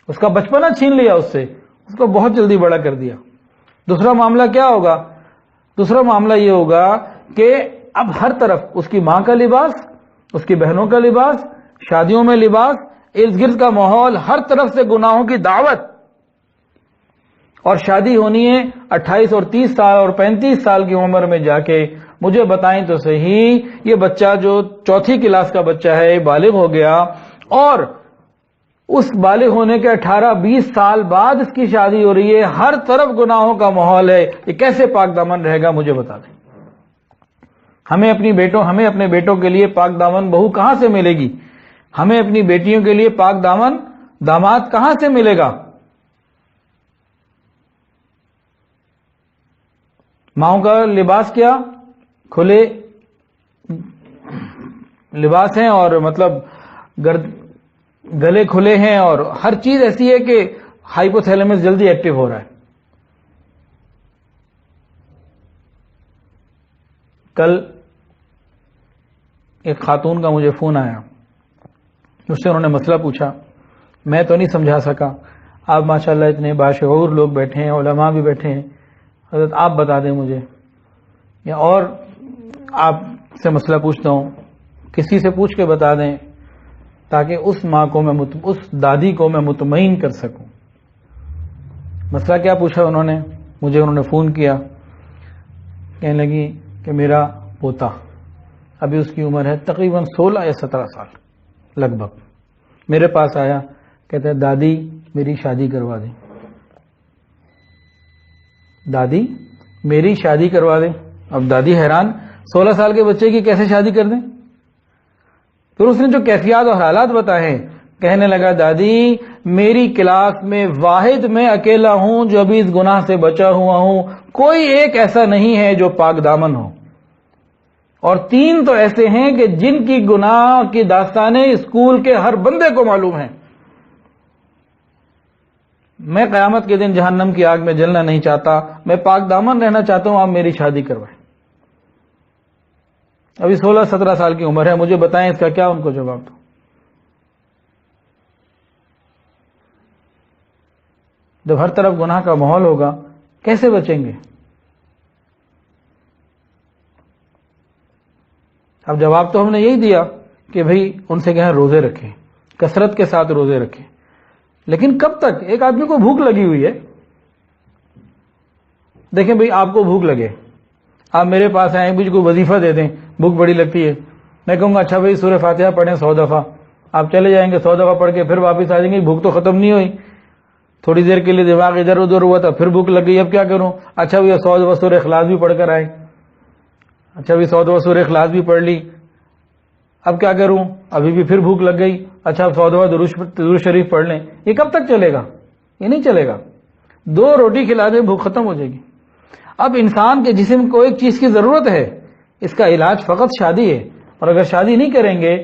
اس کا بچپنا چھین لیا, اس کو بہت جلدی بڑا کر دیا. دوسرا معاملہ کیا ہوگا؟ دوسرا معاملہ یہ ہوگا کہ اب ہر طرف اس کی ماں کا لباس, اس کی بہنوں کا لباس, شادیوں میں لباس, ارد گرد کا ماحول, ہر طرف سے گناہوں کی دعوت. اور شادی ہونی ہے 28 اور 30 سال اور 35 سال کی عمر میں جا کے. مجھے بتائیں تو صحیح, یہ بچہ جو 4تھی کلاس کا بچہ ہے بالغ ہو گیا اور اس بالغ ہونے کے 18-20 سال بعد اس کی شادی ہو رہی ہے, ہر طرف گناہوں کا ماحول ہے. یہ کیسے پاک دامن رہے گا؟ مجھے بتا دیں. ہمیں اپنے بیٹوں کے لیے پاک دامن بہو کہاں سے ملے گی؟ ہمیں اپنی بیٹیوں کے لیے پاک دامن داماد کہاں سے ملے گا؟ ماؤں کا لباس کیا کھلے لباس ہیں اور مطلب گلے کھلے ہیں اور ہر چیز ایسی ہے کہ ہائپوتھیلیمس جلدی ایکٹیو ہو رہا ہے. کل ایک خاتون کا مجھے فون آیا, اس سے انہوں نے مسئلہ پوچھا. میں تو نہیں سمجھا سکا. آپ ماشاءاللہ اتنے باشعور لوگ بیٹھے ہیں, علماء بھی بیٹھے ہیں, حضرت آپ بتا دیں مجھے, یا اور آپ سے مسئلہ پوچھتا ہوں, کسی سے پوچھ کے بتا دیں تاکہ اس ماں کو میں اس دادی کو میں مطمئن کر سکوں. مسئلہ کیا پوچھا انہوں نے مجھے فون کیا, کہنے لگی کہ میرا پوتا, ابھی اس کی عمر ہے تقریباً 16 یا 17 سال لگ بھگ, میرے پاس آیا, کہتا ہے دادی میری شادی کروا دیں. دادی میری شادی کروا دیں. اب دادی حیران, 16 سال کے بچے کی کیسے شادی کر دیں؟ پھر اس نے جو کیفیات اور حالات بتائے, کہنے لگا دادی میری کلاس میں واحد میں اکیلا ہوں جو ابھی اس گناہ سے بچا ہوا ہوں, کوئی ایک ایسا نہیں ہے جو پاک دامن ہو, اور 3 تو ایسے ہیں کہ جن کی گناہ کی داستانیں اسکول کے ہر بندے کو معلوم ہیں. میں قیامت کے دن جہنم کی آگ میں جلنا نہیں چاہتا, میں پاک دامن رہنا چاہتا ہوں, آپ میری شادی کروائیں. ابھی 16-17 سال کی عمر ہے, مجھے بتائیں اس کا کیا ان کو جواب دو. جب ہر طرف گناہ کا ماحول ہوگا کیسے بچیں گے؟ اب جواب تو ہم نے یہی دیا کہ بھئی ان سے کہیں روزے رکھیں, کثرت کے ساتھ روزے رکھیں. لیکن کب تک؟ ایک آدمی کو بھوک لگی ہوئی ہے, دیکھیں بھئی آپ کو بھوک لگے, آپ میرے پاس آئیں, مجھ کو وظیفہ دے دیں, بھوک بڑی لگتی ہے. میں کہوں گا اچھا بھئی سورہ فاتحہ پڑھیں 100 دفعہ. آپ چلے جائیں گے 100 دفعہ پڑھ کے پھر واپس آ جائیں گے, بھوک تو ختم نہیں ہوئی. تھوڑی دیر کے لیے دماغ ادھر ادھر ہوا تھا, پھر بھوک لگ گئی, اب کیا کروں؟ اچھا بھئی 100 دفعہ سورہ اخلاص بھی پڑھ کر آئے. اچھا بھئی 100 دفعہ سورہ اخلاص بھی پڑھ لی, اب کیا کروں؟ ابھی بھی پھر بھوک لگ گئی. اچھا 100 دفعہ درود شریف پڑھ لیں. یہ کب تک چلے گا؟ یہ نہیں چلے گا. 2 روٹی کھلا دیں بھوک ختم ہو جائے گی. اب انسان کے جسم کو ایک چیز کی ضرورت ہے, اس کا علاج فقط شادی ہے. اور اگر شادی نہیں کریں گے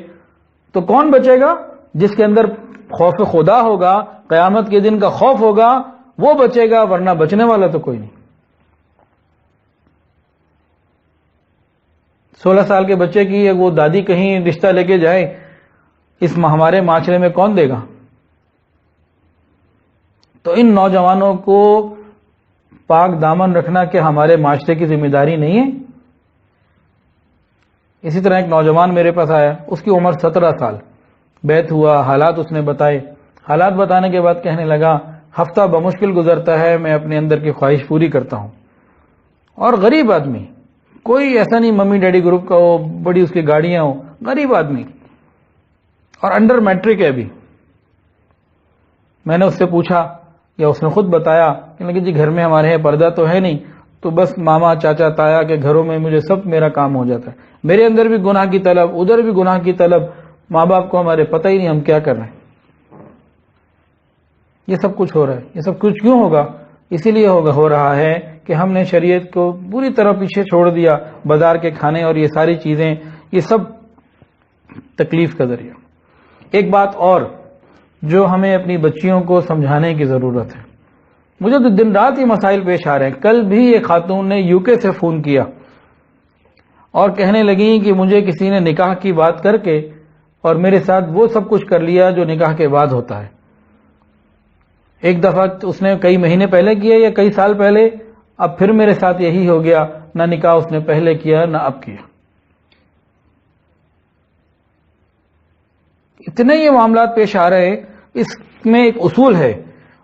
تو کون بچے گا؟ جس کے اندر خوف خدا ہوگا, قیامت کے دن کا خوف ہوگا, وہ بچے گا, ورنہ بچنے والا تو کوئی نہیں. 16 سال کے بچے کی وہ دادی کہیں رشتہ لے کے جائے, اس ہمارے معاشرے میں کون دے گا؟ تو ان نوجوانوں کو پاک دامن رکھنا کہ ہمارے معاشرے کی ذمہ داری نہیں ہے. اسی طرح ایک نوجوان میرے پاس آیا, اس کی عمر 17 سال, بیت ہوا, حالات اس نے بتائے. حالات بتانے کے بعد کہنے لگا ہفتہ بمشکل گزرتا ہے, میں اپنے اندر کی خواہش پوری کرتا ہوں. اور غریب آدمی, کوئی ایسا نہیں ممی ڈیڈی گروپ کا ہو, بڑی اس کی گاڑیاں ہو, غریب آدمی, اور انڈر میٹرک ہے ابھی. میں نے اس سے پوچھا, یا اس نے خود بتایا کہ جی گھر میں ہمارے یہاں پردہ تو ہے نہیں, تو بس ماما چاچا تایا کے گھروں میں مجھے سب میرا کام ہو جاتا ہے. میرے اندر بھی گناہ کی طلب, ادھر بھی گناہ کی طلب, ماں باپ کو ہمارے پتہ ہی نہیں ہم کیا کر رہے ہیں. یہ سب کچھ ہو رہا ہے. یہ سب کچھ کیوں ہوگا؟ اسی لیے ہو رہا ہے کہ ہم نے شریعت کو پوری طرح پیچھے چھوڑ دیا. بازار کے کھانے اور یہ ساری چیزیں, یہ سب تکلیف کا ذریعہ. ایک بات اور جو ہمیں اپنی بچیوں کو سمجھانے کی ضرورت ہے, مجھے تو دن رات یہ مسائل پیش آ رہے ہیں. کل بھی ایک خاتون نے UK سے فون کیا اور کہنے لگی کہ مجھے کسی نے نکاح کی بات کر کے اور میرے ساتھ وہ سب کچھ کر لیا جو نکاح کے بعد ہوتا ہے. ایک دفعہ اس نے کئی مہینے پہلے کیا یا کئی سال پہلے, اب پھر میرے ساتھ یہی ہو گیا. نہ نکاح اس نے پہلے کیا نہ اب کیا. اتنے یہ معاملات پیش آ رہے. اس میں ایک اصول ہے,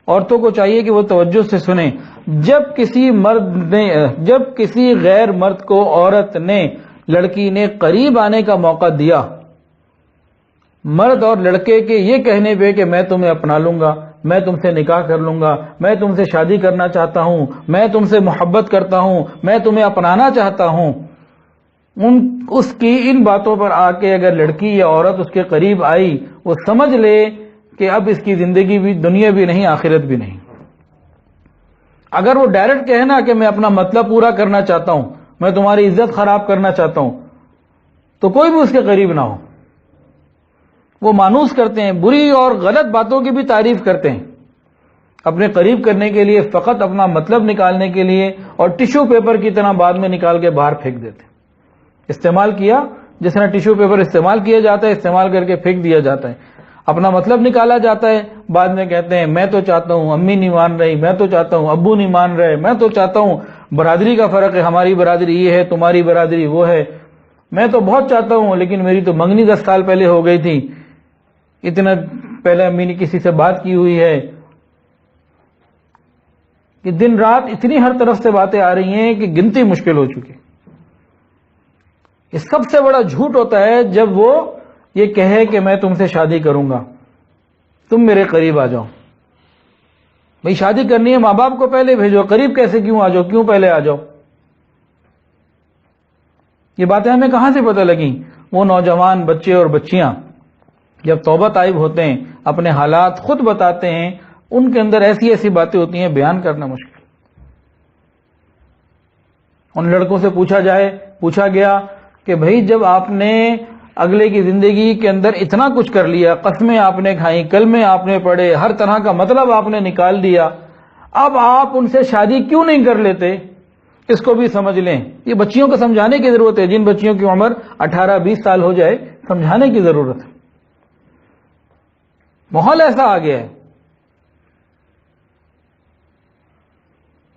عورتوں کو چاہیے کہ وہ توجہ سے سنیں. جب کسی غیر مرد کو عورت نے, لڑکی نے قریب آنے کا موقع دیا, مرد اور لڑکے کے یہ کہنے پہ کہ میں تمہیں اپنا لوں گا, میں تم سے نکاح کر لوں گا, میں تم سے شادی کرنا چاہتا ہوں, میں تم سے محبت کرتا ہوں, میں تمہیں اپنانا چاہتا ہوں, اس کی ان باتوں پر آ کے اگر لڑکی یا عورت اس کے قریب آئی, وہ سمجھ لے کہ اب اس کی زندگی بھی, دنیا بھی نہیں, آخرت بھی نہیں. اگر وہ ڈائریکٹ کہنا کہ میں اپنا مطلب پورا کرنا چاہتا ہوں, میں تمہاری عزت خراب کرنا چاہتا ہوں, تو کوئی بھی اس کے قریب نہ ہو. وہ مانوس کرتے ہیں, بری اور غلط باتوں کی بھی تعریف کرتے ہیں, اپنے قریب کرنے کے لیے, فقط اپنا مطلب نکالنے کے لیے, اور ٹیشو پیپر کی طرح بعد میں نکال کے باہر پھینک دیتے. استعمال کیا جس طرح ٹیشو پیپر استعمال کیا جاتا ہے, استعمال کر کے پھینک دیا جاتا ہے. اپنا مطلب نکالا جاتا ہے, بعد میں کہتے ہیں میں تو چاہتا ہوں, امی نہیں مان رہی, میں تو چاہتا ہوں, ابو نہیں مان رہے, میں تو چاہتا ہوں, برادری کا فرق ہے, ہماری برادری یہ ہے, تمہاری برادری وہ ہے, میں تو بہت چاہتا ہوں لیکن میری تو منگنی 10 سال پہلے ہو گئی تھی, اتنا پہلے امی نے کسی سے بات کی ہوئی ہے. کہ دن رات اتنی ہر طرف سے باتیں آ رہی ہیں کہ گنتی مشکل ہو چکی. یہ سب سے بڑا جھوٹ ہوتا ہے جب وہ یہ کہے کہ میں تم سے شادی کروں گا, تم میرے قریب آ جاؤ. بھئی شادی کرنی ہے ماں باپ کو پہلے بھیجو، قریب کیسے کیوں آ جاؤ، کیوں پہلے آ جاؤ؟ یہ باتیں ہمیں کہاں سے پتہ لگیں؟ وہ نوجوان بچے اور بچیاں جب توبہ طائب ہوتے ہیں، اپنے حالات خود بتاتے ہیں، ان کے اندر ایسی ایسی باتیں ہوتی ہیں بیان کرنا مشکل۔ ان لڑکوں سے پوچھا گیا کہ بھئی جب آپ نے اگلے کی زندگی کے اندر اتنا کچھ کر لیا، قسمیں آپ نے کھائیں، کلمے آپ نے پڑھے، ہر طرح کا مطلب آپ نے نکال دیا، اب آپ ان سے شادی کیوں نہیں کر لیتے؟ اس کو بھی سمجھ لیں۔ یہ بچیوں کو سمجھانے کی ضرورت ہے، جن بچیوں کی عمر 18-20 سال ہو جائے، سمجھانے کی ضرورت ہے۔ ماحول ایسا آ گیا ہے۔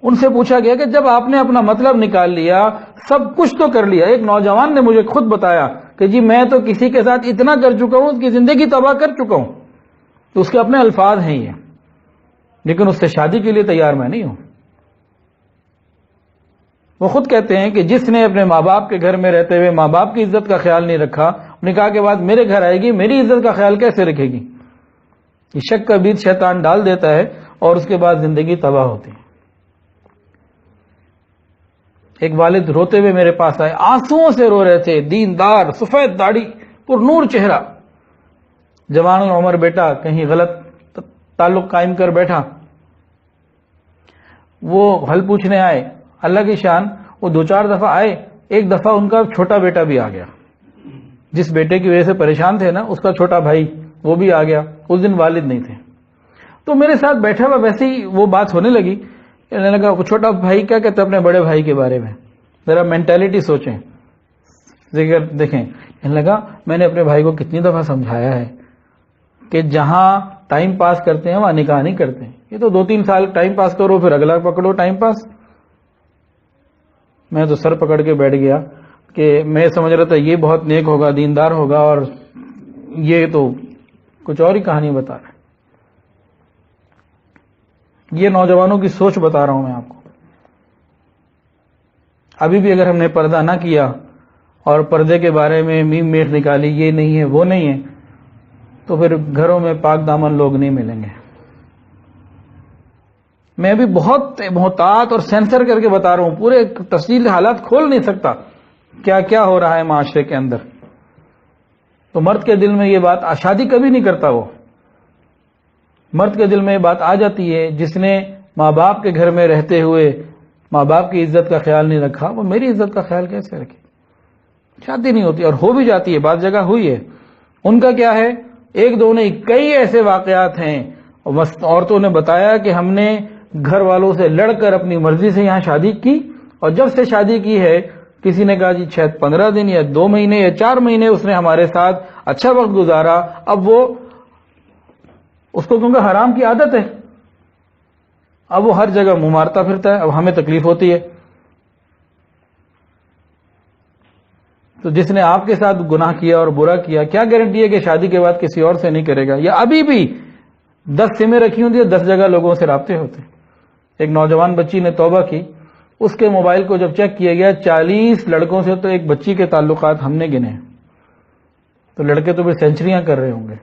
ان سے پوچھا گیا کہ جب آپ نے اپنا مطلب نکال لیا، سب کچھ تو کر لیا۔ ایک نوجوان نے مجھے خود بتایا کہ جی میں تو کسی کے ساتھ اتنا کر چکا ہوں، اس کی زندگی تباہ کر چکا ہوں، تو اس کے اپنے الفاظ ہیں یہ، لیکن اس سے شادی کے لیے تیار میں نہیں ہوں۔ وہ خود کہتے ہیں کہ جس نے اپنے ماں باپ کے گھر میں رہتے ہوئے ماں باپ کی عزت کا خیال نہیں رکھا، نکاح کے بعد میرے گھر آئے گی، میری عزت کا خیال کیسے رکھے گی؟ یہ شک کا بیج شیطان ڈال دیتا ہے اور اس کے بعد زندگی تباہ ہوتی ہے۔ ایک والد روتے ہوئے میرے پاس آئے، آنسوؤں سے رو رہے تھے، دیندار، سفید داڑھی، پر نور چہرہ، جوان العمر بیٹا کہیں غلط تعلق قائم کر بیٹھا۔ وہ حل پوچھنے آئے، اللہ کی شان، وہ 2-4 دفعہ آئے، ایک دفعہ ان کا چھوٹا بیٹا بھی آ گیا، جس بیٹے کی وجہ سے پریشان تھے نا، اس کا چھوٹا بھائی وہ بھی آ گیا۔ اس دن والد نہیں تھے، تو میرے ساتھ بیٹھا ہوا ویسے ہی وہ بات ہونے لگی۔ میں نے کہا چھوٹا بھائی کیا کہتے اپنے بڑے بھائی کے بارے میں، ذرا مینٹیلٹی سوچیں، ذکر دیکھیں۔ کہنے لگا میں نے اپنے بھائی کو کتنی دفعہ سمجھایا ہے کہ جہاں ٹائم پاس کرتے ہیں وہاں نکاح نہیں کرتے ہیں، یہ تو 2-3 سال ٹائم پاس کرو پھر اگلا پکڑو ٹائم پاس۔ میں تو سر پکڑ کے بیٹھ گیا کہ میں سمجھ رہا تھا یہ بہت نیک ہوگا، دیندار ہوگا، اور یہ تو کچھ اور ہی کہانی بتا رہا ہے۔ یہ نوجوانوں کی سوچ بتا رہا ہوں میں آپ کو۔ ابھی بھی اگر ہم نے پردہ نہ کیا اور پردے کے بارے میں میم میٹ نکالی، یہ نہیں ہے وہ نہیں ہے، تو پھر گھروں میں پاک دامن لوگ نہیں ملیں گے۔ میں بھی بہت محتاط اور سینسر کر کے بتا رہا ہوں، پورے تفصیل حالات کھول نہیں سکتا کیا کیا ہو رہا ہے معاشرے کے اندر۔ تو مرد کے دل میں یہ بات، شادی کبھی نہیں کرتا وہ، مرد کے دل میں یہ بات آ جاتی ہے، جس نے ماں باپ کے گھر میں رہتے ہوئے ماں باپ کی عزت کا خیال نہیں رکھا، وہ میری عزت کا خیال کیسے رکھے؟ شادی نہیں ہوتی، اور ہو بھی جاتی ہے، بعض جگہ ہوئی ہے۔ ان کا کیا ہے، 1-2 نہیں، کئی ایسے واقعات ہیں۔ عورتوں نے بتایا کہ ہم نے گھر والوں سے لڑ کر اپنی مرضی سے یہاں شادی کی، اور جب سے شادی کی ہے کسی نے کہا جی شاید 15 دن یا 2 مہینے یا 4 مہینے اس نے ہمارے ساتھ اچھا وقت گزارا، اب وہ اس کو کیونکہ حرام کی عادت ہے، اب وہ ہر جگہ منہ مارتا پھرتا ہے، اب ہمیں تکلیف ہوتی ہے۔ تو جس نے آپ کے ساتھ گناہ کیا اور برا کیا، کیا گارنٹی ہے کہ شادی کے بعد کسی اور سے نہیں کرے گا؟ یا ابھی بھی 10 سمیں رکھی ہوتی ہے، 10 جگہ لوگوں سے رابطے ہوتے ہیں۔ ایک نوجوان بچی نے توبہ کی، اس کے موبائل کو جب چیک کیا گیا 40 لڑکوں سے تو ایک بچی کے تعلقات ہم نے گنے، تو لڑکے تو پھر سینچریاں کر رہے ہوں گے۔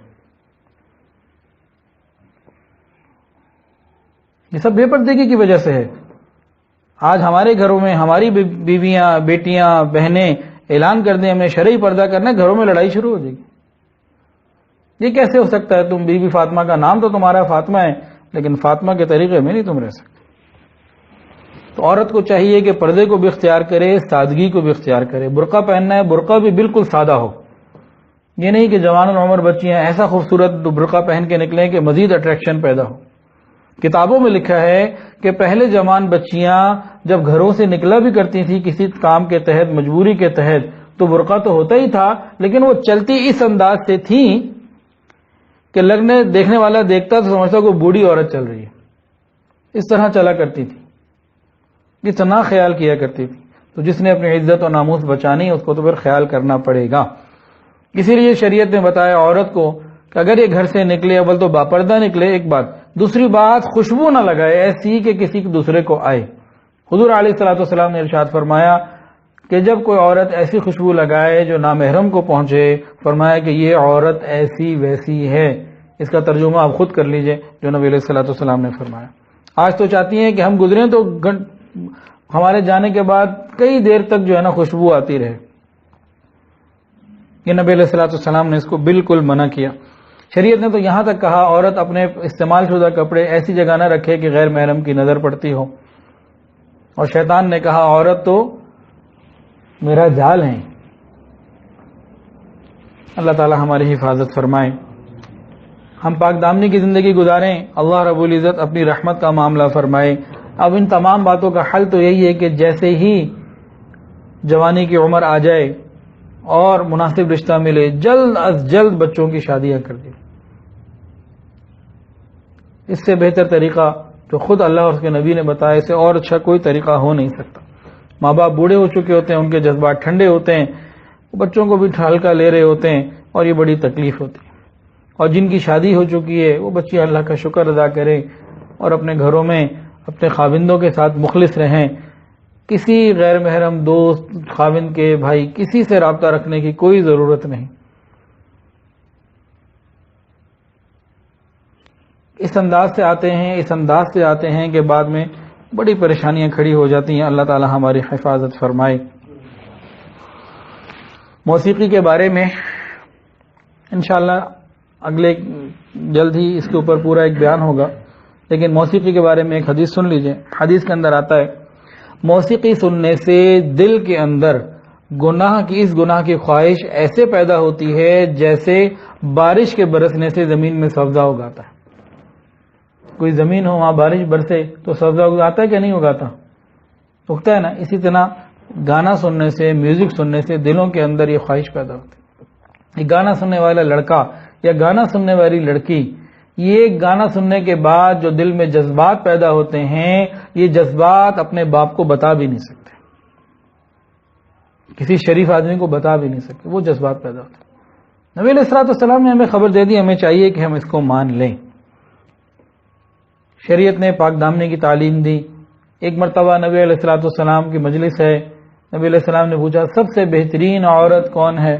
یہ سب بے پردگی کی وجہ سے ہے۔ آج ہمارے گھروں میں ہماری بیویاں، بیٹیاں، بہنیں اعلان کر دیں ہم نے شرعی پردہ کرنا ہے، گھروں میں لڑائی شروع ہو جائے گی۔ یہ کیسے ہو سکتا ہے؟ تم بی بی فاطمہ کا نام تو تمہارا فاطمہ ہے، لیکن فاطمہ کے طریقے میں نہیں تم رہ سکتے۔ تو عورت کو چاہیے کہ پردے کو بھی اختیار کرے، سادگی کو بھی اختیار کرے۔ برقع پہننا ہے، برقع بھی بالکل سادہ ہو، یہ نہیں کہ جوان العمر بچیاں ایسا خوبصورت برقع پہن کے نکلیں کہ مزید اٹریکشن پیدا ہو۔ کتابوں میں لکھا ہے کہ پہلے جوان بچیاں جب گھروں سے نکلا بھی کرتی تھی کسی کام کے تحت، مجبوری کے تحت، تو برقع تو ہوتا ہی تھا، لیکن وہ چلتی اس انداز سے تھیں کہ دیکھنے والا دیکھتا تو سمجھتا کوئی بوڑھی عورت چل رہی ہے، اس طرح چلا کرتی تھی، اتنا خیال کیا کرتی تھی۔ تو جس نے اپنی عزت و ناموس بچانی ہے اس کو تو پھر خیال کرنا پڑے گا۔ اسی لیے شریعت نے بتایا عورت کو کہ اگر یہ گھر سے نکلے، اول تو باپردہ نکلے، ایک بات، دوسری بات خوشبو نہ لگائے ایسی کہ کسی دوسرے کو آئے۔ حضور علیہ الصلوۃ والسلام نے ارشاد فرمایا کہ جب کوئی عورت ایسی خوشبو لگائے جو نامحرم کو پہنچے، فرمایا کہ یہ عورت ایسی ویسی ہے۔ اس کا ترجمہ آپ خود کر لیجئے جو نبی علیہ الصلوۃ والسلام نے فرمایا۔ آج تو چاہتی ہیں کہ ہم گزریں تو ہمارے جانے کے بعد کئی دیر تک جو ہے نا خوشبو آتی رہے. یہ نبی علیہ الصلوۃ والسلام نے اس کو بالکل منع کیا. شریعت نے تو یہاں تک کہا عورت اپنے استعمال شدہ کپڑے ایسی جگہ نہ رکھے کہ غیر محرم کی نظر پڑتی ہو. اور شیطان نے کہا عورت تو میرا جال ہے. اللہ تعالی ہماری حفاظت فرمائے. ہم پاک دامنی کی زندگی گزاریں, اللہ رب العزت اپنی رحمت کا معاملہ فرمائے. اب ان تمام باتوں کا حل تو یہی ہے کہ جیسے ہی جوانی کی عمر آ جائے اور مناسب رشتہ ملے, جلد از جلد بچوں کی شادیاں کر دیں. اس سے بہتر طریقہ جو خود اللہ اور اس کے نبی نے بتایا, اسے اور اچھا کوئی طریقہ ہو نہیں سکتا. ماں باپ بوڑھے ہو چکے ہوتے ہیں, ان کے جذبات ٹھنڈے ہوتے ہیں, بچوں کو بھی ہلکا لے رہے ہوتے ہیں اور یہ بڑی تکلیف ہوتی ہے. اور جن کی شادی ہو چکی ہے وہ بچے اللہ کا شکر ادا کریں اور اپنے گھروں میں اپنے خاوندوں کے ساتھ مخلص رہیں. کسی غیر محرم دوست, خاوند کے بھائی, کسی سے رابطہ رکھنے کی کوئی ضرورت نہیں. اس انداز سے آتے ہیں کہ بعد میں بڑی پریشانیاں کھڑی ہو جاتی ہیں. اللہ تعالی ہماری حفاظت فرمائے. موسیقی کے بارے میں انشاءاللہ اگلے جلد ہی اس کے اوپر پورا ایک بیان ہوگا, لیکن موسیقی کے بارے میں ایک حدیث سن لیجئے. حدیث کے اندر آتا ہے موسیقی سننے سے دل کے اندر اس گناہ کی خواہش ایسے پیدا ہوتی ہے جیسے بارش کے برسنے سے زمین میں سبزہ اگاتا ہے. کوئی زمین ہو وہاں بارش برسے تو سبزہ اگاتا ہے کہ نہیں اگاتا؟ اگتا ہے نا. اسی طرح گانا سننے سے, میوزک سننے سے دلوں کے اندر یہ خواہش پیدا ہوتی ہے. یہ گانا سننے والا لڑکا یا گانا سننے والی لڑکی, یہ گانا سننے کے بعد جو دل میں جذبات پیدا ہوتے ہیں, یہ جذبات اپنے باپ کو بتا بھی نہیں سکتے, کسی شریف آدمی کو بتا بھی نہیں سکتے, وہ جذبات پیدا ہوتے ہیں. نبی علیہ الصلوۃ والسلام نے ہمیں خبر دے دی, ہمیں چاہیے کہ ہم اس کو مان لیں. شریعت نے پاک دامنی کی تعلیم دی. ایک مرتبہ نبی علیہ الصلوۃ والسلام کی مجلس ہے. نبی علیہ السلام نے پوچھا سب سے بہترین عورت کون ہے؟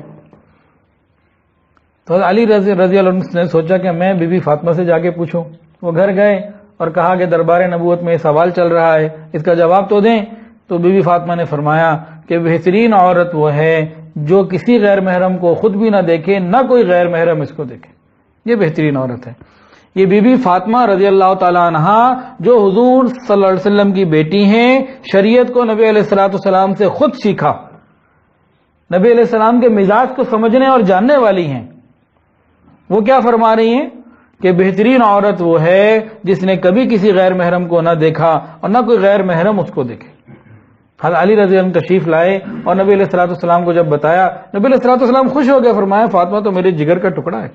تو علی رضی اللہ عنہ نے سوچا کہ میں بی بی فاطمہ سے جا کے پوچھوں. وہ گھر گئے اور کہا کہ دربار نبوت میں یہ سوال چل رہا ہے, اس کا جواب تو دیں. تو بی بی فاطمہ نے فرمایا کہ بہترین عورت وہ ہے جو کسی غیر محرم کو خود بھی نہ دیکھے, نہ کوئی غیر محرم اس کو دیکھے. یہ بہترین عورت ہے. یہ بی بی فاطمہ رضی اللہ تعالی عنہا جو حضور صلی اللہ علیہ وسلم کی بیٹی ہیں, شریعت کو نبی علیہ الصلوۃ والسلام سے خود سیکھا, نبی علیہ السلام کے مزاج کو سمجھنے اور جاننے والی ہیں. وہ کیا فرما رہی ہیں کہ بہترین عورت وہ ہے جس نے کبھی کسی غیر محرم کو نہ دیکھا اور نہ کوئی غیر محرم اس کو دیکھے. حضرت علی رضی اللہ عنہ تشریف لائے اور نبی علیہ الصلوۃ والسلام کو جب بتایا, نبی علیہ الصلوۃ والسلام خوش ہو گئے. فرمایا فاطمہ تو میرے جگر کا ٹکڑا ہے.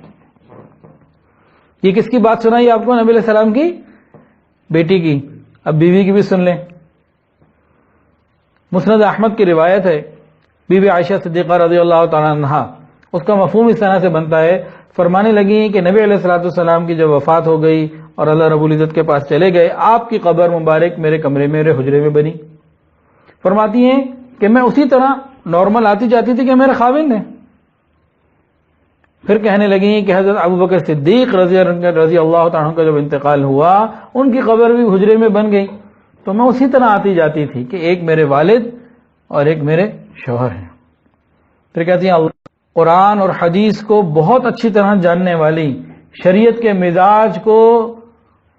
یہ کس کی بات سنائی آپ کو؟ نبی علیہ السلام کی بیٹی کی. اب بیوی کی بھی سن لیں. مسند احمد کی روایت ہے, بی بی عائشہ صدیقہ رضی اللہ تعالی عنہا, اس کا مفہوم اس طرح سے بنتا ہے, فرمانے لگی کہ نبی علیہ الصلوۃ والسلام کی جب وفات ہو گئی اور اللہ رب العزت کے پاس چلے گئے, آپ کی قبر مبارک میرے کمرے میں, میرے حجرے میں بنی. فرماتی ہیں کہ میں اسی طرح نارمل آتی جاتی تھی کہ میرے خاوند ہیں. پھر کہنے لگی کہ حضرت ابوبکر صدیق رضی اللہ تعالیٰ عنہ کا جب انتقال ہوا, ان کی قبر بھی حجرے میں بن گئی, تو میں اسی طرح آتی جاتی تھی کہ ایک میرے والد اور ایک میرے شوہر ہیں. پھر کہتی ہیں اللہ قرآن اور حدیث کو بہت اچھی طرح جاننے والی, شریعت کے مزاج کو,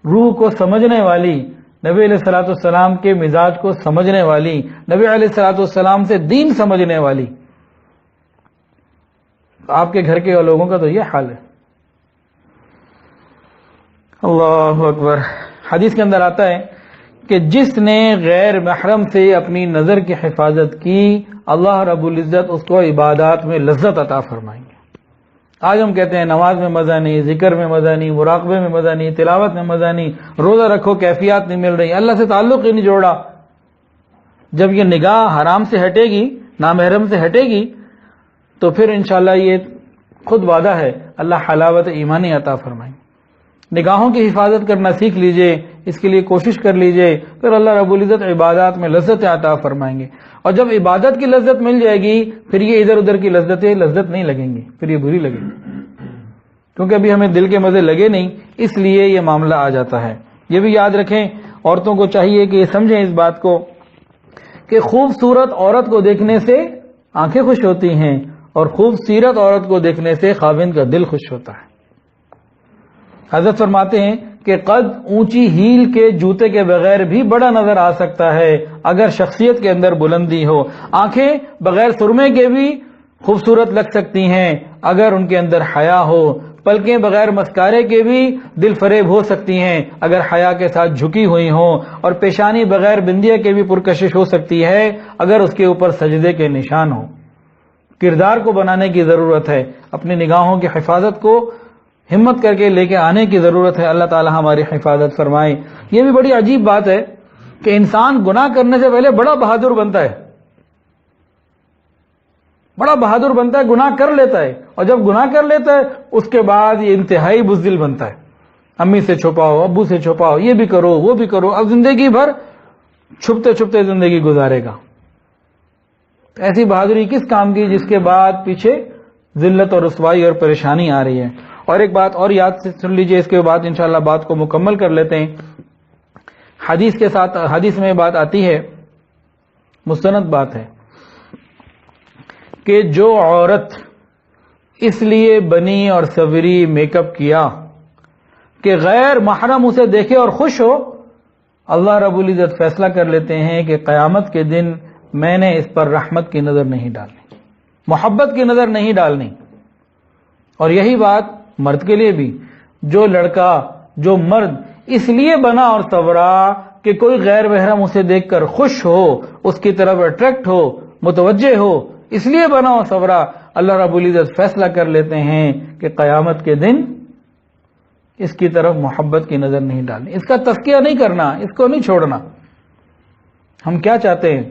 روح کو سمجھنے والی, نبی علیہ الصلوۃ والسلام کے مزاج کو سمجھنے والی, نبی علیہ الصلوۃ والسلام سے دین سمجھنے والی. آپ کے گھر کے لوگوں کا تو یہ حال ہے. اللہ اکبر. حدیث کے اندر آتا ہے کہ جس نے غیر محرم سے اپنی نظر کی حفاظت کی, اللہ رب العزت اس کو عبادات میں لذت عطا فرمائیں گے. آج ہم کہتے ہیں نماز میں مزہ نہیں, ذکر میں مزہ نہیں, مراقبے میں مزہ نہیں, تلاوت میں مزہ نہیں, روزہ رکھو کیفیات نہیں مل رہی, اللہ سے تعلق ہی نہیں جوڑا. جب یہ نگاہ حرام سے ہٹے گی, نامحرم سے ہٹے گی, تو پھر انشاءاللہ یہ خود وعدہ ہے اللہ حلاوت ایمانی عطا فرمائیں. نگاہوں کی حفاظت کرنا سیکھ لیجئے, اس کے لیے کوشش کر لیجئے, پھر اللہ رب العزت عبادات میں لذت عطا فرمائیں گے. اور جب عبادت کی لذت مل جائے گی, پھر یہ ادھر ادھر کی لذتیں لذت نہیں لگیں گی, پھر یہ بری لگیں گی, کیونکہ ابھی ہمیں دل کے مزے لگے نہیں, اس لیے یہ معاملہ آ جاتا ہے. یہ بھی یاد رکھیں عورتوں کو چاہیے کہ یہ سمجھیں اس بات کو کہ خوبصورت عورت کو دیکھنے سے آنکھیں خوش ہوتی ہیں اور خوبصورت عورت کو دیکھنے سے خاوند کا دل خوش ہوتا ہے۔ حضرت فرماتے ہیں کہ قد اونچی ہیل کے جوتے کے بغیر بھی بڑا نظر آ سکتا ہے اگر شخصیت کے اندر بلندی ہو۔ آنکھیں بغیر سرمے کے بھی خوبصورت لگ سکتی ہیں اگر ان کے اندر حیا ہو، پلکیں بغیر مسکارے کے بھی دل فریب ہو سکتی ہیں اگر حیا کے ساتھ جھکی ہوئی ہوں، اور پیشانی بغیر بندیا کے بھی پرکشش ہو سکتی ہے اگر اس کے اوپر سجدے کے نشان ہو۔ کردار کو بنانے کی ضرورت ہے، اپنی نگاہوں کی حفاظت کو ہمت کر کے لے کے آنے کی ضرورت ہے۔ اللہ تعالی ہماری حفاظت فرمائے۔ یہ بھی بڑی عجیب بات ہے کہ انسان گناہ کرنے سے پہلے بڑا بہادر بنتا ہے، بڑا بہادر بنتا ہے، گناہ کر لیتا ہے، اور جب گناہ کر لیتا ہے اس کے بعد یہ انتہائی بزدل بنتا ہے۔ امی سے چھپاؤ، ابو سے چھپاؤ، یہ بھی کرو وہ بھی کرو، اب زندگی بھر چھپتے چھپتے زندگی گزارے گا۔ ایسی بہادری کس کام کی جس کے بعد پیچھے ذلت اور رسوائی اور پریشانی آ رہی ہے۔ اور ایک بات اور یاد سے سن لیجئے، اس کے بعد انشاءاللہ بات کو مکمل کر لیتے ہیں۔ حدیث کے ساتھ حدیث میں بات آتی ہے، مستند بات ہے کہ جو عورت اس لیے بنی اور سوری میک اپ کیا کہ غیر محرم اسے دیکھے اور خوش ہو، اللہ رب العزت فیصلہ کر لیتے ہیں کہ قیامت کے دن میں نے اس پر رحمت کی نظر نہیں ڈالنی، محبت کی نظر نہیں ڈالنی۔ اور یہی بات مرد کے لیے بھی، جو لڑکا جو مرد اس لیے بنا اور سورا کہ کوئی غیر محرم اسے دیکھ کر خوش ہو، اس کی طرف اٹریکٹ ہو، متوجہ ہو، اس لیے بنا اور سورا، اللہ رب العزت فیصلہ کر لیتے ہیں کہ قیامت کے دن اس کی طرف محبت کی نظر نہیں ڈالنی، اس کا تزکیہ نہیں کرنا، اس کو نہیں چھوڑنا۔ ہم کیا چاہتے ہیں؟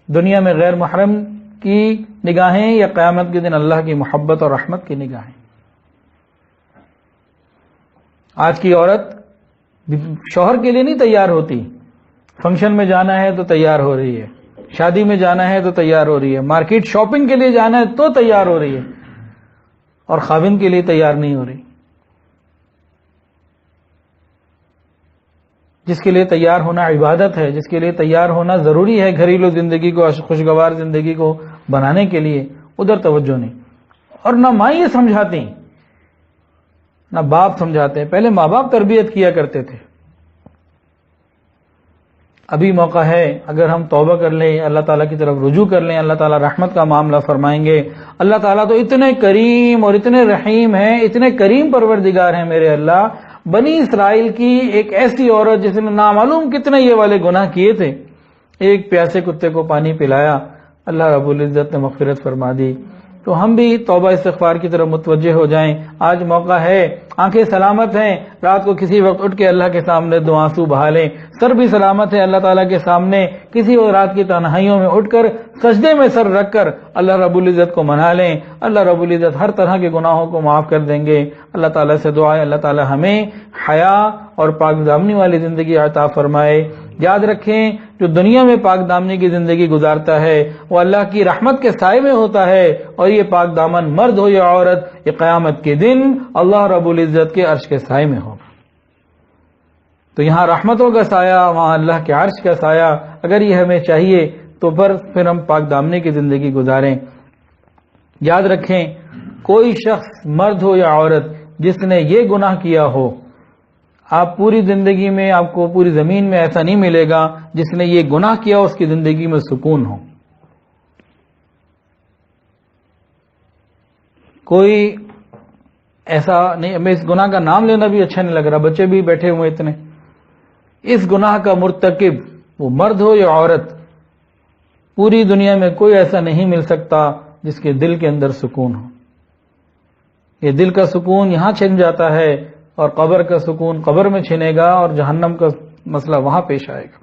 دنیا میں غیر محرم کی نگاہیں یا قیامت کے دن اللہ کی محبت اور رحمت کی نگاہیں؟ آج کی عورت شوہر کے لیے نہیں تیار ہوتی، فنکشن میں جانا ہے تو تیار ہو رہی ہے، شادی میں جانا ہے تو تیار ہو رہی ہے، مارکیٹ شاپنگ کے لیے جانا ہے تو تیار ہو رہی ہے، اور خاوند کے لیے تیار نہیں ہو رہی۔ جس کے لیے تیار ہونا عبادت ہے، جس کے لیے تیار ہونا ضروری ہے گھریلو زندگی کو خوشگوار زندگی کو بنانے کے لیے، ادھر توجہ نہیں۔ اور نہ ماں یہ سمجھاتی نہ باپ سمجھاتے ہیں۔ پہلے ماں باپ تربیت کیا کرتے تھے۔ ابھی موقع ہے، اگر ہم توبہ کر لیں، اللہ تعالیٰ کی طرف رجوع کر لیں، اللہ تعالیٰ رحمت کا معاملہ فرمائیں گے۔ اللہ تعالیٰ تو اتنے کریم اور اتنے رحیم ہیں، اتنے کریم پروردگار ہیں میرے اللہ۔ بنی اسرائیل کی ایک ایسی عورت جس نے نامعلوم کتنے یہ والے گناہ کیے تھے، ایک پیاسے کتے کو پانی پلایا، اللہ رب العزت نے مغفرت فرما دی۔ تو ہم بھی توبہ استغفار کی طرف متوجہ ہو جائیں۔ آج موقع ہے، آنکھیں سلامت ہیں، رات کو کسی وقت اٹھ کے اللہ کے سامنے دو آنسو بہا لیں۔ سر بھی سلامت ہے، اللہ تعالیٰ کے سامنے کسی وقت رات کی تنہائیوں میں اٹھ کر سجدے میں سر رکھ کر اللہ رب العزت کو منا لیں۔ اللہ رب العزت ہر طرح کے گناہوں کو معاف کر دیں گے۔ اللہ تعالیٰ سے دعا ہے اللہ تعالیٰ ہمیں حیا اور پاک دامنی والی زندگی عطا فرمائے۔ یاد رکھیں، جو دنیا میں پاک دامنی کی زندگی گزارتا ہے وہ اللہ کی رحمت کے سائے میں ہوتا ہے، اور یہ پاک دامن مرد ہو یا عورت، یہ قیامت کے دن اللہ رب العزت کے عرش کے سائے میں ہوگا۔ تو یہاں رحمتوں کا سایہ، وہاں اللہ کے عرش کا سایہ، اگر یہ ہمیں چاہیے تو پھر ہم پاک دامنی کی زندگی گزاریں۔ یاد رکھیں، کوئی شخص مرد ہو یا عورت جس نے یہ گناہ کیا ہو، آپ پوری زندگی میں، آپ کو پوری زمین میں ایسا نہیں ملے گا جس نے یہ گناہ کیا اس کی زندگی میں سکون ہو۔ کوئی ایسا نہیں، ہمیں اس گناہ کا نام لینا بھی اچھا نہیں لگ رہا، بچے بھی بیٹھے ہوئے اتنے۔ اس گناہ کا مرتکب وہ مرد ہو یا عورت، پوری دنیا میں کوئی ایسا نہیں مل سکتا جس کے دل کے اندر سکون ہو۔ یہ دل کا سکون یہاں چھن جاتا ہے، اور قبر کا سکون قبر میں چھنے گا، اور جہنم کا مسئلہ وہاں پیش آئے گا۔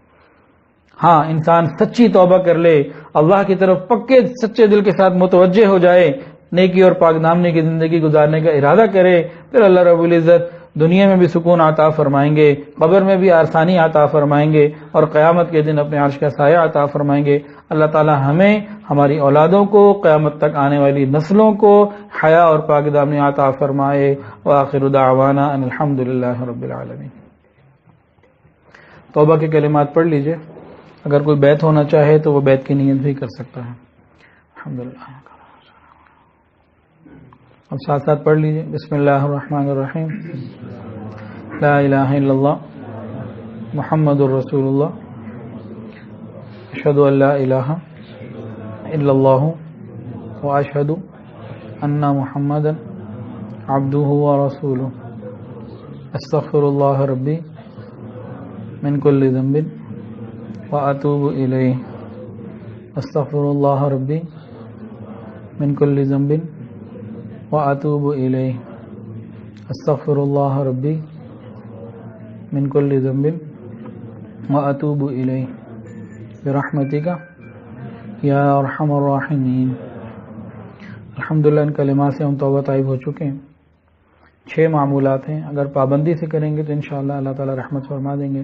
ہاں، انسان سچی توبہ کر لے، اللہ کی طرف پکے سچے دل کے ساتھ متوجہ ہو جائے، نیکی اور پاک دامنی کی زندگی گزارنے کا ارادہ کرے، پھر اللہ رب العزت دنیا میں بھی سکون عطا فرمائیں گے، قبر میں بھی آسانی عطا فرمائیں گے، اور قیامت کے دن اپنے عرش کا سایہ عطا فرمائیں گے۔ اللہ تعالی ہمیں، ہماری اولادوں کو، قیامت تک آنے والی نسلوں کو حیا اور پاک دامنی عطا فرمائے۔ وآخر دعوانا ان الحمد للہ رب العالمین۔ توبہ کے کلمات پڑھ لیجئے. اگر کوئی بیعت ہونا چاہے تو وہ بیعت کی نیت بھی کر سکتا ہے. الحمدللہ. اب ساتھ ساتھ پڑھ لیجئے. بسم اللہ الرحمن الرحیم. لا الہ الا اللہ محمد الرسول اللہ اشہد ان لا الہ الا اللہ واشہد ان محمدا عبدہ ورسولہ استغفر اللہ ربی من کل ذنب واتوب الیہ. استغفر اللہ ربی من کل ذنب واتوب الیہ. استغفر اللہ ربی من کل ذنب واتوب الیہ برحمتک یا ارحم الراحمین. الحمدللہ ان کلمات سے ہم توبہ طائب ہو چکے ہیں. 6 معمولات ہیں، اگر پابندی سے کریں گے تو انشاءاللہ اللہ تعالی رحمت فرما دیں گے.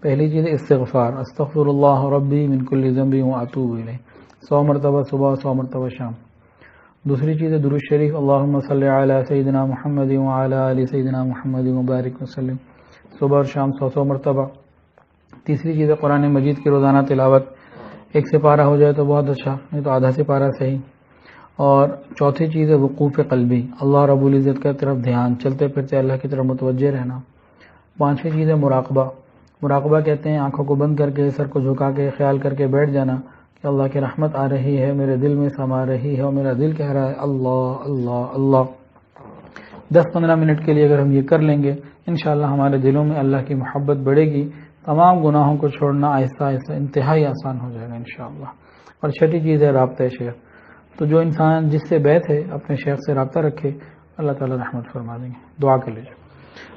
پہلی چیز استغفار، استغفر اللہ ربی من کل ذنب واتوب الیہ، 100 مرتبہ صبح 100 مرتبہ شام. دوسری چیز ہے درود شریف، اللہم صلی علی سیدنا محمد وعلی آل سیدنا محمد وبارک وسلم، صبح اور شام 100 مرتبہ. تیسری چیز ہے قرآن مجید کی روزانہ تلاوت، 1 سپارہ ہو جائے تو بہت اچھا، نہیں تو آدھا سپارہ صحیح. اور چوتھی چیز ہے وقوف قلبی، اللہ رب العزت کی طرف دھیان، چلتے پھرتے اللہ کی طرف متوجہ رہنا. پانچویں چیز ہے مراقبہ. مراقبہ کہتے ہیں آنکھوں کو بند کر کے، سر کو جھکا کے خیال کر کے بیٹھ جانا کہ اللہ کی رحمت آ رہی ہے، میرے دل میں سما رہی ہے اور میرا دل کہہ رہا ہے اللہ اللہ اللہ. 10-15 منٹ کے لیے اگر ہم یہ کر لیں گے انشاءاللہ ہمارے دلوں میں اللہ کی محبت بڑھے گی. تمام گناہوں کو چھوڑنا آہستہ آہستہ انتہائی آسان ہو جائے گا انشاءاللہ. اور چھٹی چیز ہے رابطہ شیخ. تو جو انسان جس سے بیعت ہے اپنے شیخ سے رابطہ رکھے، اللہ تعالی رحمت فرما دیں گے. دعا کے لیجیے.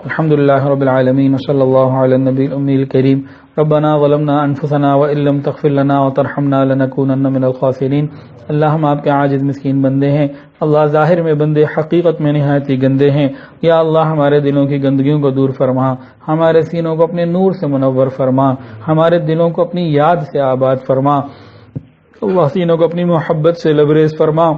الحمدللہ رب العالمین وصلی اللہ علی النبی الامی الکریم. ربنا ظلمنا انفسنا وان لم تغفر لنا وترحمنا لنکونن من الخاسرین. اللہ ہم آپ کے عاجز مسکین بندے ہیں. اللہ ظاہر میں بندے، حقیقت میں نہایت ہی گندے ہیں. یا اللہ ہمارے دلوں کی گندگیوں کو دور فرما، ہمارے سینوں کو اپنے نور سے منور فرما، ہمارے دلوں کو اپنی یاد سے آباد فرما. اللہ سینوں کو اپنی محبت سے لبریز فرما،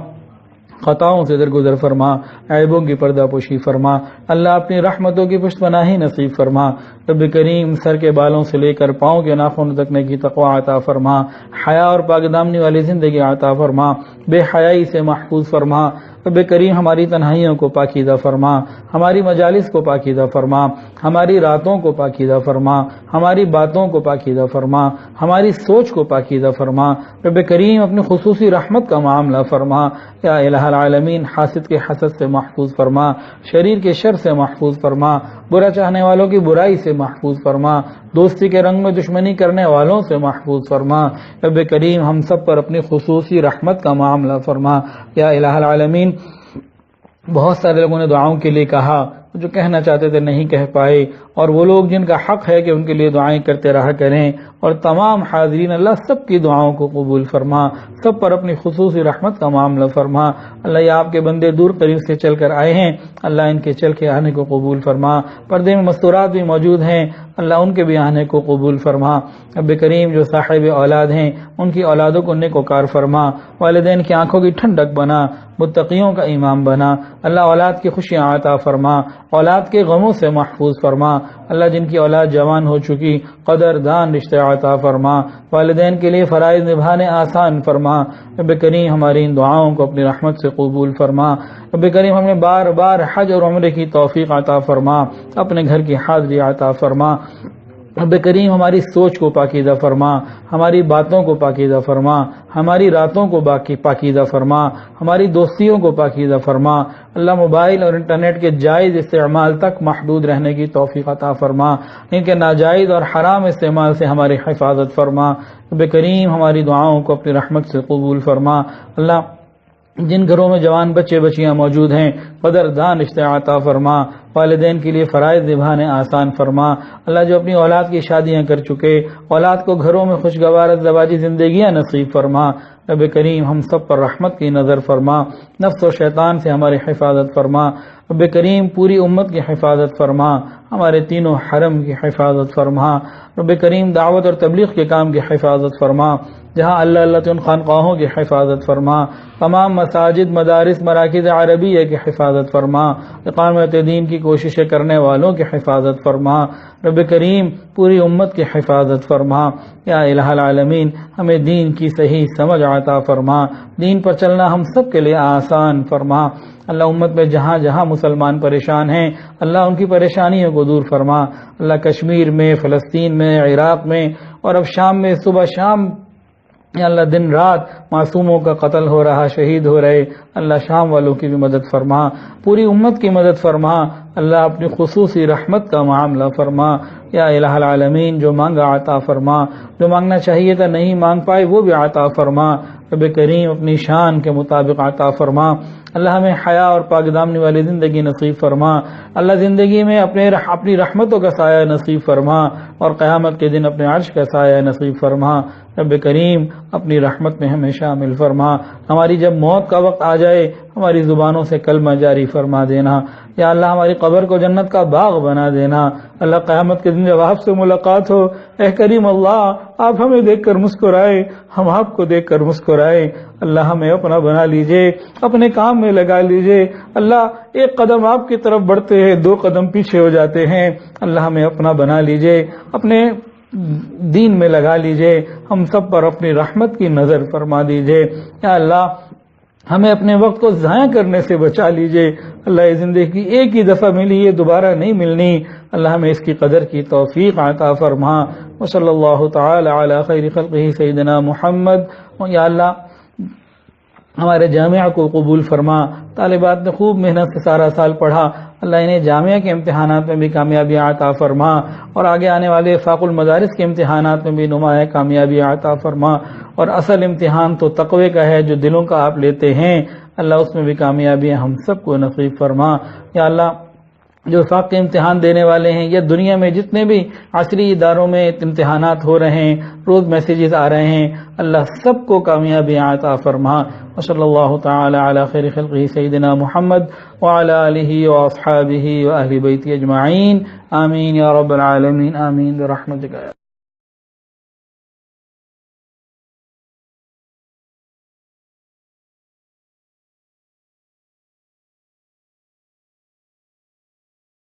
خطاؤں سے درگزر فرما، عیبوں کی پردہ پوشی فرما. اللہ اپنی رحمتوں کی پشت پناہی نصیب فرما. رب کریم سر کے بالوں سے لے کر پاؤں کے ناخنوں تک کی تقوی عطا فرما. حیا اور پاک دامنی والی زندگی عطا فرما. بے حیائی سے محفوظ فرما. رب کریم ہماری تنہائیوں کو پاکیزہ فرما، ہماری مجالس کو پاکیزہ فرما، ہماری راتوں کو پاکیزہ فرما، ہماری باتوں کو پاکیزہ فرما، ہماری سوچ کو پاکیزہ فرما. رب کریم اپنی خصوصی رحمت کا معاملہ فرما. یا الہ العالمین حاسد کے حسد سے محفوظ فرما، شریر کے شر سے محفوظ فرما، برا چاہنے والوں کی برائی سے محفوظ فرما، دوستی کے رنگ میں دشمنی کرنے والوں سے محفوظ فرما. رب کریم ہم سب پر اپنی خصوصی رحمت کا معاملہ فرما. یا الہ العالمین بہت سارے لوگوں نے دعاؤں کے لیے کہا، جو کہنا چاہتے تھے نہیں کہہ پائے، اور وہ لوگ جن کا حق ہے کہ ان کے لیے دعائیں کرتے رہا کریں. اور تمام حاضرین اللہ سب کی دعاؤں کو قبول فرما، سب پر اپنی خصوصی رحمت کا معاملہ فرما. اللہ یہ آپ کے بندے دور قریب سے چل کر آئے ہیں، اللہ ان کے چل کے آنے کو قبول فرما. پردے میں مستورات بھی موجود ہیں، اللہ ان کے بھی آنے کو قبول فرما. رب کریم جو صاحب اولاد ہیں ان کی اولادوں کو نیک وکار فرما، والدین کی آنکھوں کی ٹھنڈک بنا، متقیوں کا امام بنا. اللہ اولاد کی خوشیاں عطا فرما، اولاد کے غموں سے محفوظ فرما. اللہ جن کی اولاد جوان ہو چکی قدردان رشتے عطا فرما، والدین کے لیے فرائض نبھانے آسان فرما. رب کریم ہماری ان دعاؤں کو اپنی رحمت سے قبول فرما. رب کریم ہمیں بار بار حج اور عمرے کی توفیق عطا فرما، اپنے گھر کی حاضری عطا فرما. رب کریم ہماری سوچ کو پاکیزہ فرما، ہماری باتوں کو پاکیزہ فرما، ہماری راتوں کو پاکیزہ فرما، ہماری دوستیوں کو پاکیزہ فرما. اللہ موبائل اور انٹرنیٹ کے جائز استعمال تک محدود رہنے کی توفیق عطا فرما، ان کے ناجائز اور حرام استعمال سے ہماری حفاظت فرما. رب کریم ہماری دعاؤں کو اپنی رحمت سے قبول فرما. اللہ جن گھروں میں جوان بچے بچیاں موجود ہیں قدردان رشتے عطا فرما، والدین کے لیے فرائض نبھانے آسان فرما. اللہ جو اپنی اولاد کی شادیاں کر چکے اولاد کو گھروں میں خوشگوار ازدواجی زندگیاں نصیب فرما. رب کریم ہم سب پر رحمت کی نظر فرما، نفس و شیطان سے ہماری حفاظت فرما. رب کریم پوری امت کی حفاظت فرما، ہمارے تینوں حرم کی حفاظت فرما، رب کریم دعوت اور تبلیغ کے کام کی حفاظت فرما، جہاں اللہ اللہ تو ان خانقاہوں کی حفاظت فرما، تمام مساجد مدارس مراکز عربیہ کی حفاظت فرما، اقامت دین کی کوششیں کرنے والوں کی حفاظت فرما، رب کریم پوری امت کی حفاظت فرما، یا الہ العالمین ہمیں دین کی صحیح سمجھ عطا فرما، دین پر چلنا ہم سب کے لیے آسان فرما، اللہ امت میں جہاں جہاں مسلمان پریشان ہیں اللہ ان کی پریشانیوں کو دور فرما، اللہ کشمیر میں، فلسطین میں، عراق میں اور اب شام میں صبح شام یا اللہ دن رات معصوموں کا قتل ہو رہا، شہید ہو رہے، اللہ شام والوں کی بھی مدد فرما، پوری امت کی مدد فرما، اللہ اپنی خصوصی رحمت کا معاملہ فرما، یا الہ العالمین جو مانگا عطا فرما، جو مانگنا چاہیے تھا نہیں مانگ پائے وہ بھی عطا فرما، رب کریم اپنی شان کے مطابق عطا فرما، اللہ ہمیں حیا اور پاک دامنی والی زندگی نصیب فرما، اللہ زندگی میں اپنی رحمتوں کا سایہ نصیب فرما اور قیامت کے دن اپنے عرش کا سایہ نصیب فرما، رب کریم اپنی رحمت میں ہمیں شامل فرما، ہماری جب موت کا وقت آ جائے ہماری زبانوں سے کلمہ جاری فرما دینا، یا اللہ ہماری قبر کو جنت کا باغ بنا دینا، اللہ قیامت کے دن جب آپ سے ملاقات ہو اے کریم اللہ آپ ہمیں دیکھ کر مسکرائے، ہم آپ کو دیکھ کر مسکرائے، اللہ ہمیں اپنا بنا لیجئے، اپنے کام میں لگا لیجئے، اللہ ایک قدم آپ کی طرف بڑھتے ہیں 2 قدم پیچھے ہو جاتے ہیں، اللہ ہمیں اپنا بنا لیجئے، اپنے دین میں لگا لیجئے، ہم سب پر اپنی رحمت کی نظر فرما دیجئے، یا اللہ ہمیں اپنے وقت کو ضائع کرنے سے بچا لیجئے، اللہ یہ زندگی ایک ہی دفعہ ملی یہ دوبارہ نہیں ملنی، اللہ ہمیں اس کی قدر کی توفیق عطا فرما، وصلی اللہ تعالی علی خیر خلقہ سیدنا محمد، یا اللہ ہمارے جامعہ کو قبول فرما، طالبات نے خوب محنت سے سارا سال پڑھا، اللہ انہیں جامعہ کے امتحانات میں بھی کامیابی عطا فرما اور آگے آنے والے فاق المدارس کے امتحانات میں بھی نمایاں کامیابی عطا فرما، اور اصل امتحان تو تقوی کا ہے جو دلوں کا آپ لیتے ہیں، اللہ اس میں بھی کامیابی ہم سب کو نصیب فرما، یا اللہ جو فاق کے امتحان دینے والے ہیں یا دنیا میں جتنے بھی عصری اداروں میں امتحانات ہو رہے ہیں، روز میسیجز آ رہے ہیں، اللہ سب کو کامیابی عطا فرما، وصلی اللہ تعالی علی خیر خلقہ سیدنا محمد وعلی آلہ واصحابہ واہل بیتہ اجمعین، آمین یا رب العالمین، آمین برحمتک۔